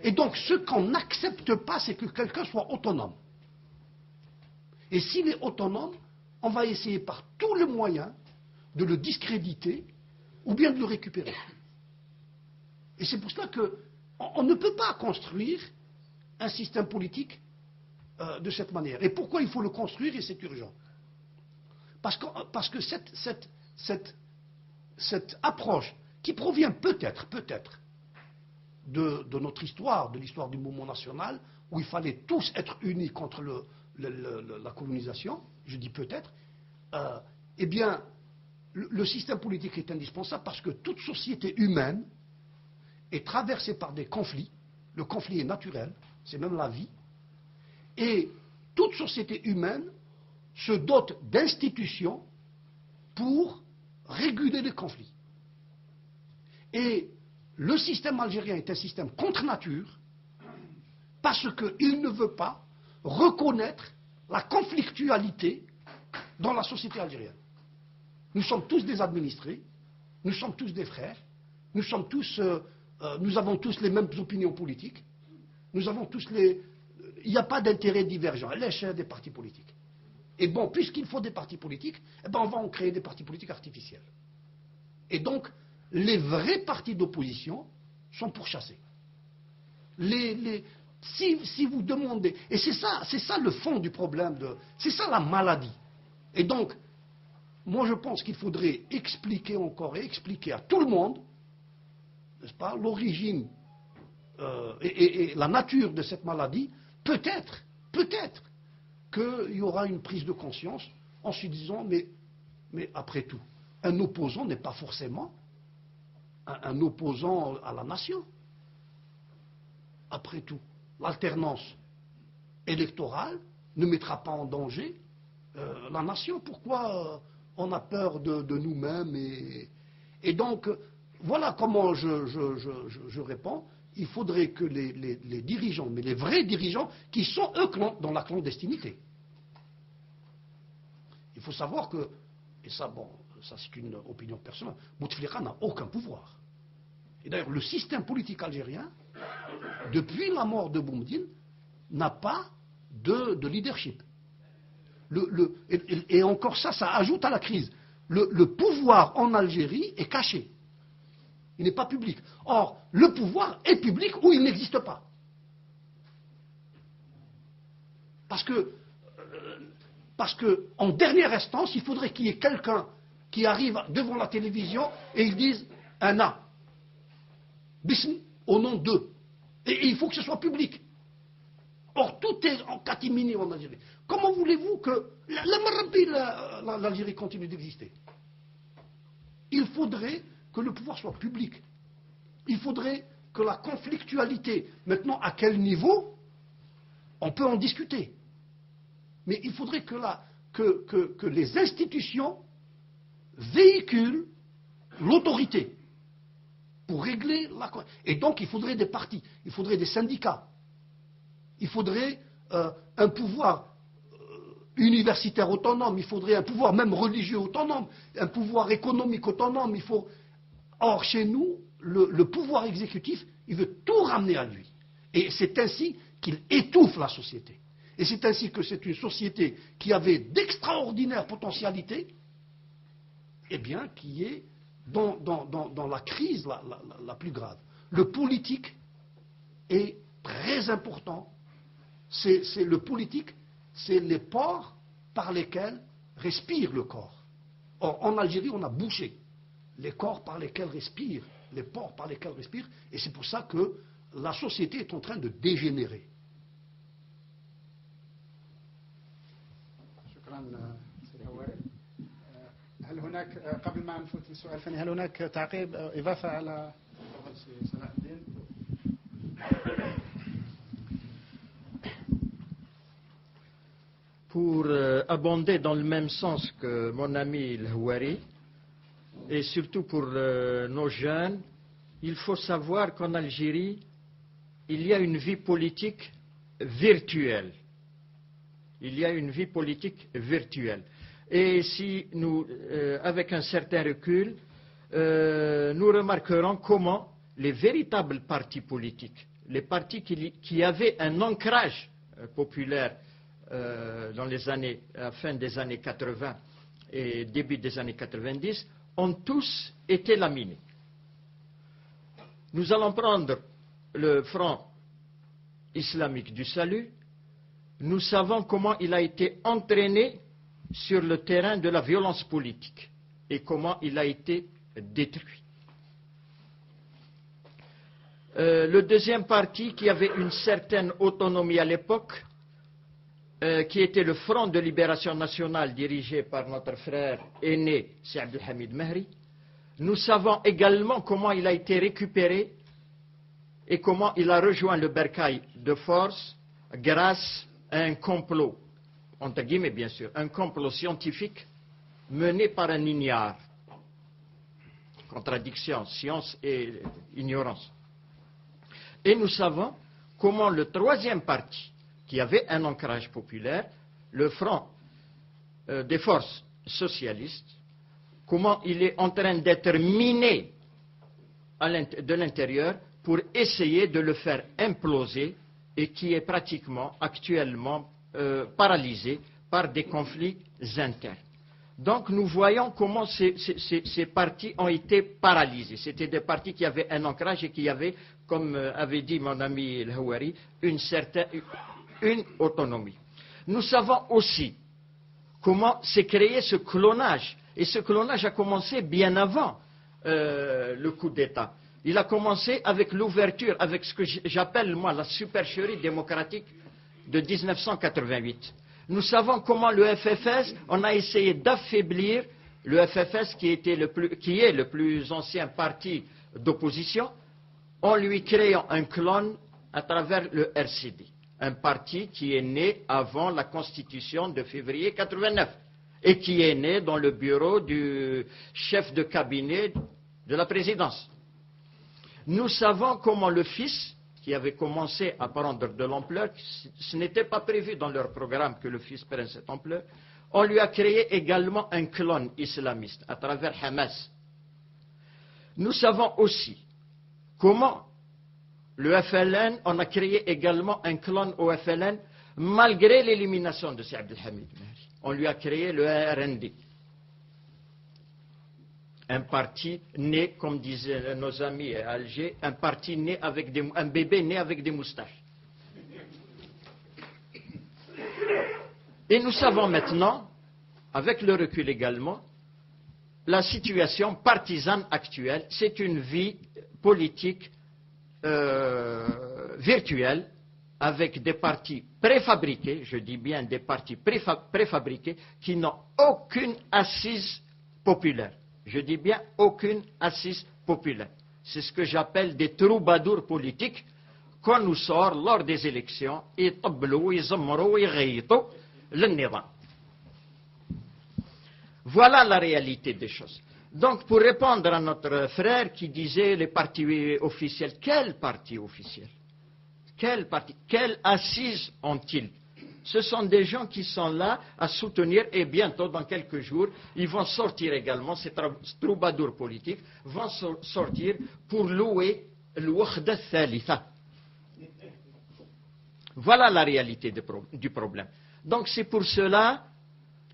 S2: Et donc ce qu'on n'accepte pas, c'est que quelqu'un soit autonome. Et s'il est autonome, on va essayer par tous les moyens de le discréditer ou bien de le récupérer. Et c'est pour cela qu'on ne peut pas construire un système politique de cette manière. Et pourquoi il faut le construire et c'est urgent? Parce que cette approche qui provient peut-être de notre histoire, de l'histoire du mouvement national, où il fallait tous être unis contre la colonisation, je dis peut-être, eh bien, le système politique est indispensable parce que toute société humaine est traversée par des conflits. Le conflit est naturel, c'est même la vie. Et toute société humaine se dote d'institutions pour réguler les conflits. Et le système algérien est un système contre nature parce qu'il ne veut pas reconnaître la conflictualité dans la société algérienne. Nous sommes tous des administrés, nous sommes tous des frères, nous avons tous les mêmes opinions politiques, nous avons tous il n'y a pas d'intérêt divergent à l'échelle des partis politiques. Et bon, puisqu'il faut des partis politiques, eh ben on va en créer des partis politiques artificiels. Et donc, les vrais partis d'opposition sont pourchassés. Si vous demandez, et c'est ça le fond du problème, c'est ça la maladie. Et donc, moi je pense qu'il faudrait expliquer encore et expliquer à tout le monde, n'est-ce pas, l'origine et la nature de cette maladie, peut-être qu'il y aura une prise de conscience en se disant, mais après tout, un opposant n'est pas forcément un opposant à la nation. Après tout, l'alternance électorale ne mettra pas en danger la nation. Pourquoi on a peur de nous-mêmes et donc, voilà comment je réponds. Il faudrait que les dirigeants, mais les vrais dirigeants, qui sont eux dans la clandestinité. Il faut savoir que, et ça, bon, ça c'est une opinion personnelle, Bouteflika n'a aucun pouvoir. Et d'ailleurs, le système politique algérien, depuis la mort de Boumediene, n'a pas de leadership. Et encore ça ajoute à la crise. Le pouvoir en Algérie est caché. Il n'est pas public. Or, le pouvoir est public ou il n'existe pas. Parce que, en dernière instance, il faudrait qu'il y ait quelqu'un qui arrive devant la télévision et il dise un A. Bism, au nom d'eux. Et il faut que ce soit public. Or, tout est en catimini en Algérie. Comment voulez-vous que l'Algérie continue d'exister? Il faudrait que le pouvoir soit public. Il faudrait que la conflictualité, maintenant à quel niveau, on peut en discuter. Mais il faudrait que les institutions véhiculent l'autorité pour régler la... Et donc il faudrait des partis, il faudrait des syndicats, il faudrait un pouvoir universitaire autonome, il faudrait un pouvoir même religieux autonome, un pouvoir économique autonome. Or, chez nous, le pouvoir exécutif, il veut tout ramener à lui. Et c'est ainsi qu'il étouffe la société. Et c'est ainsi que c'est une société qui avait d'extraordinaires potentialités, eh bien, qui est dans la crise la plus grave. Le politique est très important. Le politique, c'est les pores par lesquels respire le corps. Or, en Algérie, on a bouché les corps par lesquels respire, les pores par lesquels respire, et c'est pour ça que la société est en train de dégénérer.
S1: شكرا سيد هواري. هل هناك قبل ما نفوت للسؤال الثاني هل هناك تعقيب أو إضافة على صلاح الدين؟
S4: Pour abonder dans le même sens que mon ami El Houari, et surtout pour nos jeunes, il faut savoir qu'en Algérie, il y a une vie politique virtuelle. Il y a une vie politique virtuelle. Et si nous, avec un certain recul, nous remarquerons comment les véritables partis politiques, les partis qui avaient un ancrage populaire dans les années, à la fin des années 80 et début des années 90, ont tous été laminés. Nous allons prendre le Front islamique du salut. Nous savons comment il a été entraîné sur le terrain de la violence politique et comment il a été détruit. Le deuxième parti qui avait une certaine autonomie à l'époque, qui était le Front de Libération Nationale dirigé par notre frère aîné, c'est Abdelhamid Mehri, nous savons également comment il a été récupéré et comment il a rejoint le bercail de force grâce à un complot, entre guillemets bien sûr, un complot scientifique mené par un ignare. Contradiction, science et ignorance. Et nous savons comment le troisième parti, qui avait un ancrage populaire, le Front des forces socialistes, comment il est en train d'être miné de l'intérieur pour essayer de le faire imploser et qui est pratiquement actuellement paralysé par des conflits internes. Donc nous voyons comment ces partis ont été paralysés. C'était des partis qui avaient un ancrage et qui avaient, comme avait dit mon ami El Houari, une autonomie. Nous savons aussi comment s'est créé ce clonage. Et ce clonage a commencé bien avant le coup d'État. Il a commencé avec l'ouverture, avec ce que j'appelle moi la supercherie démocratique de 1988. Nous savons comment le FFS, on a essayé d'affaiblir le FFS qui est le plus ancien parti d'opposition, en lui créant un clone à travers le RCD, un parti qui est né avant la Constitution de février 89 et qui est né dans le bureau du chef de cabinet de la présidence. Nous savons comment le fils, qui avait commencé à prendre de l'ampleur, ce n'était pas prévu dans leur programme que le fils prenne cette ampleur, on lui a créé également un clone islamiste à travers Hamas. Nous savons aussi comment le FLN, on a créé également un clone au FLN malgré l'élimination de Saïd Abdelhamid Mehri. On lui a créé le RND. Un parti né, comme disaient nos amis à Alger, un parti né avec un bébé né avec des moustaches. Et nous savons maintenant, avec le recul également, la situation partisane actuelle, c'est une vie politique virtuelle avec des partis préfabriqués, je dis bien des partis préfabriqués, qui n'ont aucune assise populaire. Je dis bien aucune assise populaire. C'est ce que j'appelle des troubadours politiques qu'on nous sort lors des élections et voilà la réalité des choses. Donc, pour répondre à notre frère qui disait les partis officiels, quel parti officiel? Quel parti? Quelle assise ont-ils? Ce sont des gens qui sont là à soutenir, et bientôt, dans quelques jours, ils vont sortir également, ces troubadours politiques vont sortir pour louer l'Wahda Thalitha. Voilà la réalité du problème. Donc c'est pour cela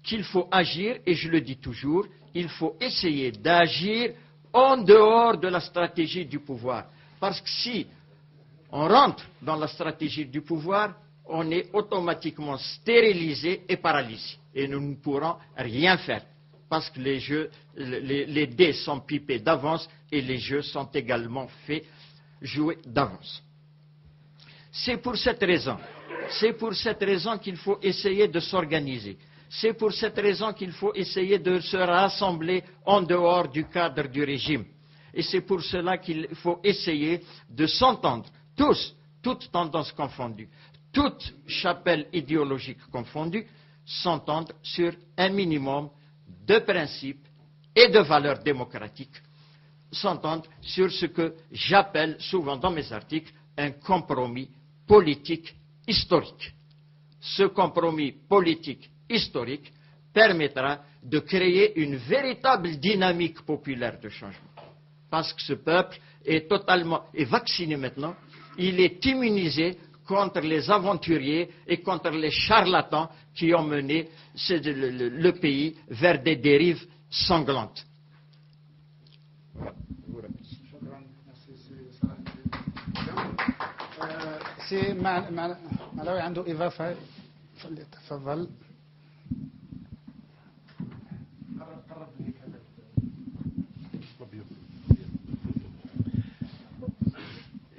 S4: qu'il faut agir, et je le dis toujours, il faut essayer d'agir en dehors de la stratégie du pouvoir. Parce que si on rentre dans la stratégie du pouvoir, on est automatiquement stérilisé et paralysé. Et nous ne pourrons rien faire. Parce que les dés sont pipés d'avance et les jeux sont également faits jouer d'avance. C'est pour cette raison qu'il faut essayer de s'organiser. C'est pour cette raison qu'il faut essayer de se rassembler en dehors du cadre du régime. Et c'est pour cela qu'il faut essayer de s'entendre, tous, toutes tendances confondues, toute chapelle idéologique confondue, s'entendre sur un minimum de principes et de valeurs démocratiques, s'entendre sur ce que j'appelle souvent dans mes articles un compromis politique historique. Ce compromis politique historique permettra de créer une véritable dynamique populaire de changement. Parce que ce peuple est vacciné maintenant, il est immunisé contre les aventuriers et contre les charlatans qui ont mené le pays vers des dérives sanglantes.
S1: سي معنوي عنده إضافة فليتفضل.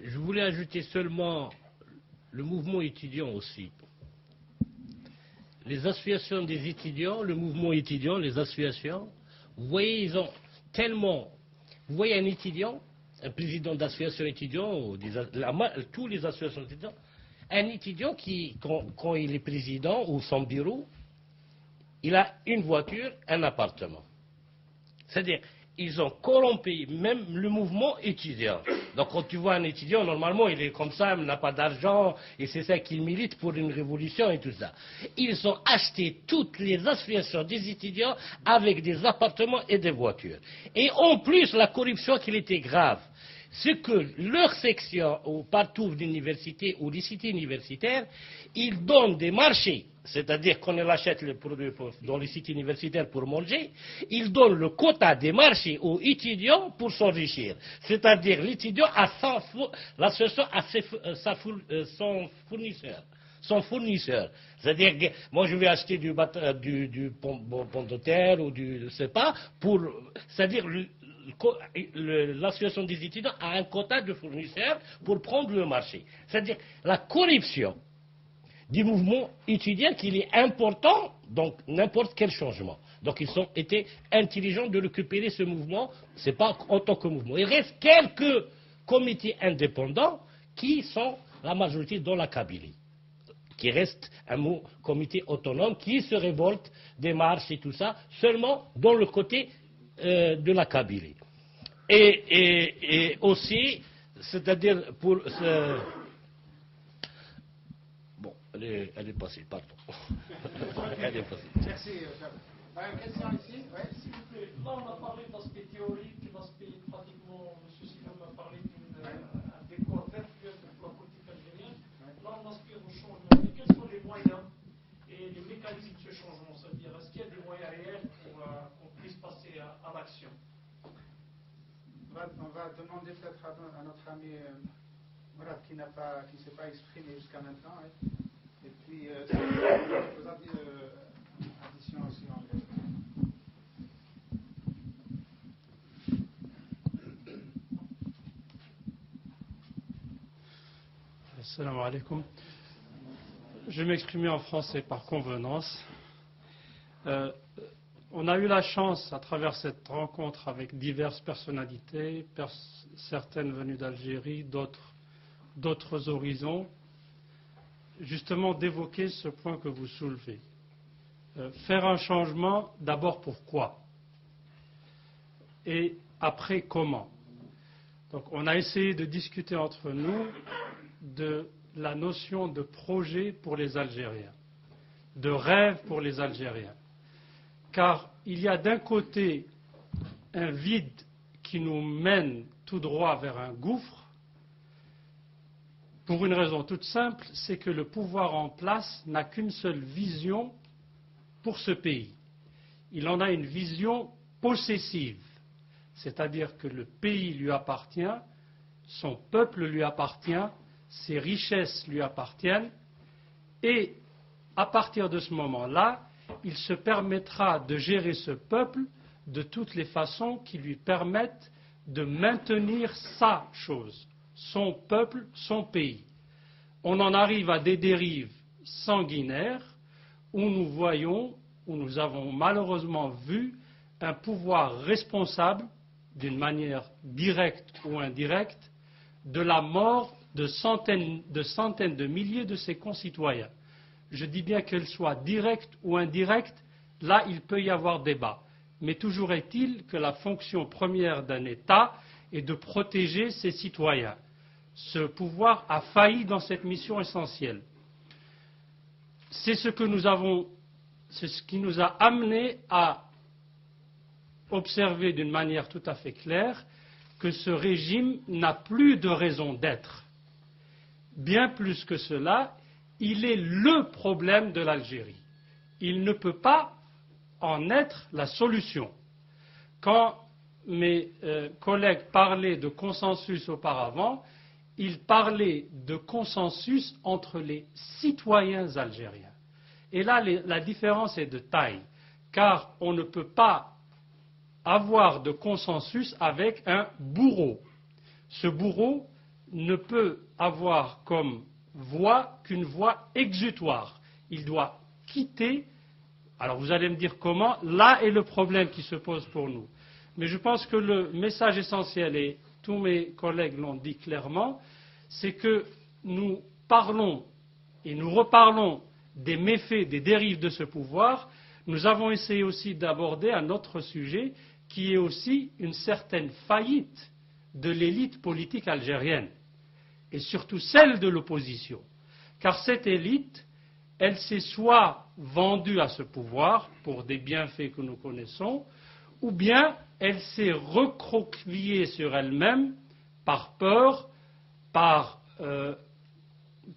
S12: Je voulais ajouter seulement le mouvement étudiant aussi. Les associations des étudiants, le mouvement étudiant, les associations, vous voyez, ils ont tellement... Vous voyez un étudiant, un président d'association étudiant, ou tous les associations étudiantes, un étudiant qui, quand il est président ou son bureau, il a une voiture, un appartement. C'est-à-dire, ils ont corrompu même le mouvement étudiant. Donc quand tu vois un étudiant, normalement, il est comme ça, il n'a pas d'argent, et c'est ça qu'il milite pour une révolution et tout ça. Ils ont acheté toutes les associations des étudiants avec des appartements et des voitures. Et en plus, la corruption qui était grave, c'est que leur section, ou partout l'université ou les cités universitaires, ils donnent des marchés, c'est-à-dire qu'on achète les produits dans les sites universitaires pour manger, ils donnent le quota des marchés aux étudiants pour s'enrichir. C'est-à-dire l'étudiant a l'association a son fournisseur. C'est-à-dire que moi je vais acheter du pont d'hôtel ou du je sais pas, c'est-à-dire l'association des étudiants a un quota de fournisseurs pour prendre le marché. C'est-à-dire la corruption du mouvement étudiant qu'il est important, donc n'importe quel changement. Donc ils ont été intelligents de récupérer ce mouvement, ce n'est pas en tant que mouvement. Il reste quelques comités indépendants qui sont la majorité dans la Kabylie, qui reste un comité autonome qui se révolte des marches et tout ça, seulement dans le côté de la Kabylie. Et aussi, c'est-à-dire pour... Bon, elle est passée, pardon. Elle est passée.
S1: Merci. Une question ici, ouais, s'il vous plaît.
S8: Là, on a parlé d'aspect théorique, d'aspect pratiquement, M. Sidhom a parlé d'un décor virtuel de la politique algérienne. Là, on aspire au changement. Et quels sont les moyens et les mécanismes de ce changement? C'est-à-dire, est-ce qu'il y a des moyens réels pour qu'on puisse passer à l'action?
S1: On va demander peut-être à notre ami Mourad qui ne s'est pas exprimé jusqu'à maintenant. Et puis, vous avez addition aussi en anglais.
S13: Assalamu alaikum. Je vais m'exprimer en français par convenance. On a eu la chance, à travers cette rencontre avec diverses personnalités, certaines venues d'Algérie, d'autres horizons, justement d'évoquer ce point que vous soulevez. Faire un changement, d'abord pourquoi? Et après comment? Donc on a essayé de discuter entre nous de la notion de projet pour les Algériens, de rêve pour les Algériens. Car il y a d'un côté un vide qui nous mène tout droit vers un gouffre, pour une raison toute simple, c'est que le pouvoir en place n'a qu'une seule vision pour ce pays. Il en a une vision possessive, c'est-à-dire que le pays lui appartient, son peuple lui appartient, ses richesses lui appartiennent, et à partir de ce moment-là, il se permettra de gérer ce peuple de toutes les façons qui lui permettent de maintenir sa chose, son peuple, son pays. On en arrive à des dérives sanguinaires où nous voyons, où nous avons malheureusement vu un pouvoir responsable, d'une manière directe ou indirecte, de la mort de centaines de milliers de ses concitoyens. Je dis bien qu'elle soit directe ou indirecte, là il peut y avoir débat. Mais toujours est-il que la fonction première d'un État est de protéger ses citoyens. Ce pouvoir a failli dans cette mission essentielle. C'est ce qui nous a amené à observer d'une manière tout à fait claire que ce régime n'a plus de raison d'être. Bien plus que cela, il est le problème de l'Algérie. Il ne peut pas en être la solution. Quand mes collègues parlaient de consensus auparavant, ils parlaient de consensus entre les citoyens algériens. Et là, la différence est de taille, car on ne peut pas avoir de consensus avec un bourreau. Ce bourreau ne peut avoir comme voix qu'une voix exutoire. Il doit quitter. Alors vous allez me dire comment. Là est le problème qui se pose pour nous. Mais je pense que le message essentiel, et tous mes collègues l'ont dit clairement, c'est que nous parlons et nous reparlons des méfaits, des dérives de ce pouvoir. Nous avons essayé aussi d'aborder un autre sujet qui est aussi une certaine faillite de l'élite politique algérienne, et surtout celle de l'opposition. Car cette élite, elle s'est soit vendue à ce pouvoir pour des bienfaits que nous connaissons, ou bien elle s'est recroquevillée sur elle-même par peur,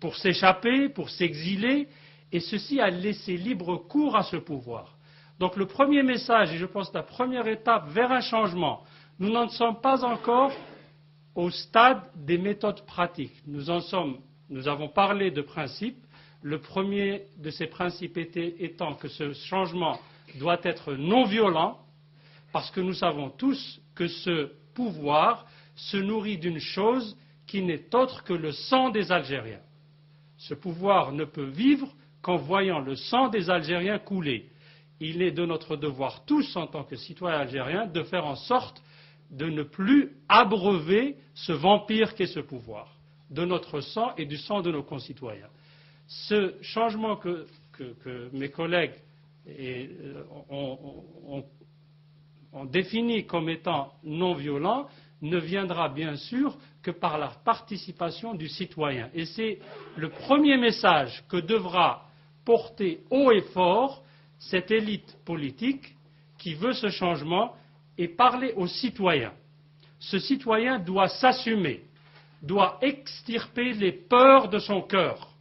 S13: pour s'échapper, pour s'exiler, et ceci a laissé libre cours à ce pouvoir. Donc le premier message, et je pense la première étape vers un changement, nous n'en sommes pas encore au stade des méthodes pratiques. Nous avons parlé de principes. Le premier de ces principes étant que ce changement doit être non violent, parce que nous savons tous que ce pouvoir se nourrit d'une chose qui n'est autre que le sang des Algériens. Ce pouvoir ne peut vivre qu'en voyant le sang des Algériens couler. Il est de notre devoir tous, en tant que citoyens algériens, de faire en sorte de ne plus abreuver ce vampire qu'est ce pouvoir, de notre sang et du sang de nos concitoyens. Ce changement que mes collègues ont défini comme étant non violent ne viendra bien sûr que par la participation du citoyen. Et c'est le premier message que devra porter haut et fort cette élite politique qui veut ce changement et parler aux citoyens. Ce citoyen doit s'assumer, doit extirper les peurs de son cœur.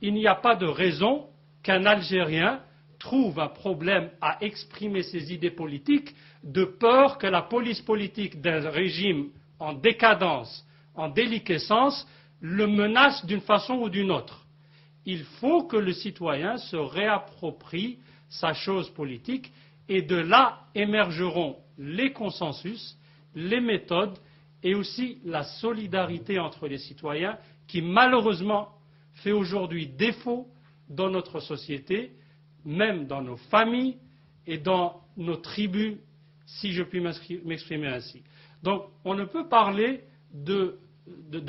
S13: Il n'y a pas de raison qu'un Algérien trouve un problème à exprimer ses idées politiques de peur que la police politique d'un régime en décadence, en déliquescence, le menace d'une façon ou d'une autre. Il faut que le citoyen se réapproprie sa chose politique et de là émergeront les consensus, les méthodes et aussi la solidarité entre les citoyens qui malheureusement fait aujourd'hui défaut dans notre société, même dans nos familles et dans nos tribus, si je puis m'exprimer ainsi. Donc on ne peut parler de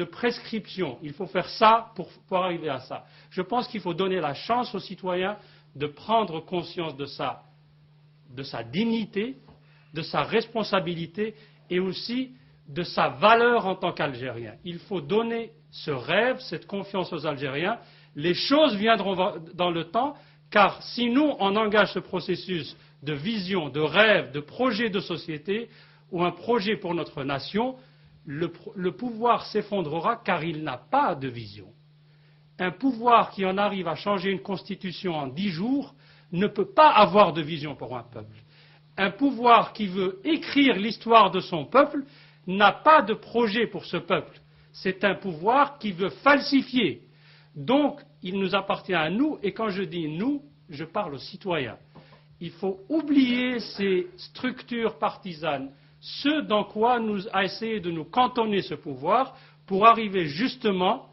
S13: prescription. Il faut faire ça pour arriver à ça. Je pense qu'il faut donner la chance aux citoyens de prendre conscience de sa dignité, de sa responsabilité et aussi de sa valeur en tant qu'Algérien. Il faut donner ce rêve, cette confiance aux Algériens. Les choses viendront dans le temps, car si nous, on engage ce processus de vision, de rêve, de projet de société ou un projet pour notre nation, le pouvoir s'effondrera car il n'a pas de vision. Un pouvoir qui en arrive à changer une constitution en 10 jours ne peut pas avoir de vision pour un peuple. Un pouvoir qui veut écrire l'histoire de son peuple n'a pas de projet pour ce peuple. C'est un pouvoir qui veut falsifier. Donc, il nous appartient à nous, et quand je dis nous, je parle aux citoyens. Il faut oublier ces structures partisanes, ce dans quoi nous a essayé de nous cantonner ce pouvoir, pour arriver justement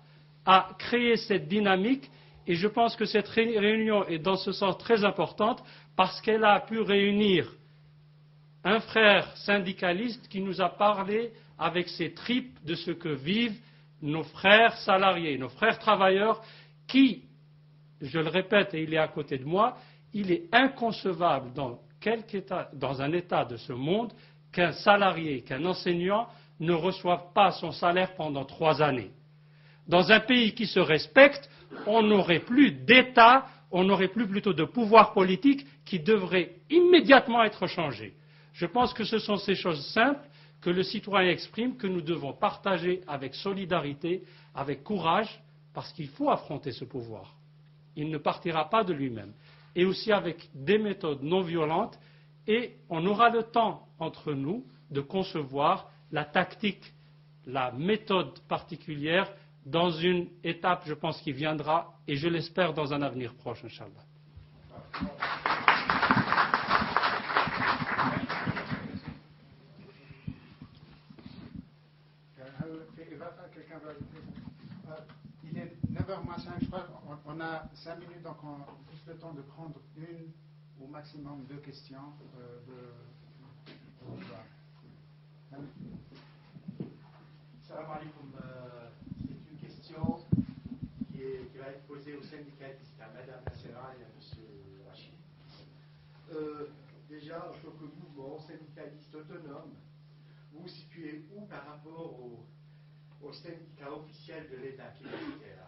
S13: à créer cette dynamique. Et je pense que cette réunion est dans ce sens très importante, parce qu'elle a pu réunir un frère syndicaliste qui nous a parlé avec ses tripes de ce que vivent nos frères salariés, nos frères travailleurs, qui, je le répète et il est à côté de moi, il est inconcevable dans un état de ce monde qu'un salarié, qu'un enseignant ne reçoive pas son salaire pendant 3 années. Dans un pays qui se respecte, on n'aurait plus d'État, on n'aurait plus plutôt de pouvoir politique qui devrait immédiatement être changé. Je pense que ce sont ces choses simples que le citoyen exprime, que nous devons partager avec solidarité, avec courage, parce qu'il faut affronter ce pouvoir. Il ne partira pas de lui-même. Et aussi avec des méthodes non violentes, et on aura le temps entre nous de concevoir la tactique, la méthode particulière dans une étape, je pense, qui viendra, et je l'espère, dans un avenir proche, Inch'Allah.
S1: Il est 9h-5, je crois. On a 5 minutes, donc on a plus le temps de prendre une ou maximum 2 questions.
S14: Salam alaikum. C'est une question qui va être posée aux syndicalistes, à Mme Nassera et à M. Rachid. Déjà, en tant que mouvement syndicaliste autonome, vous vous situez où par rapport aux syndicats officiels de l'État qui est militaire?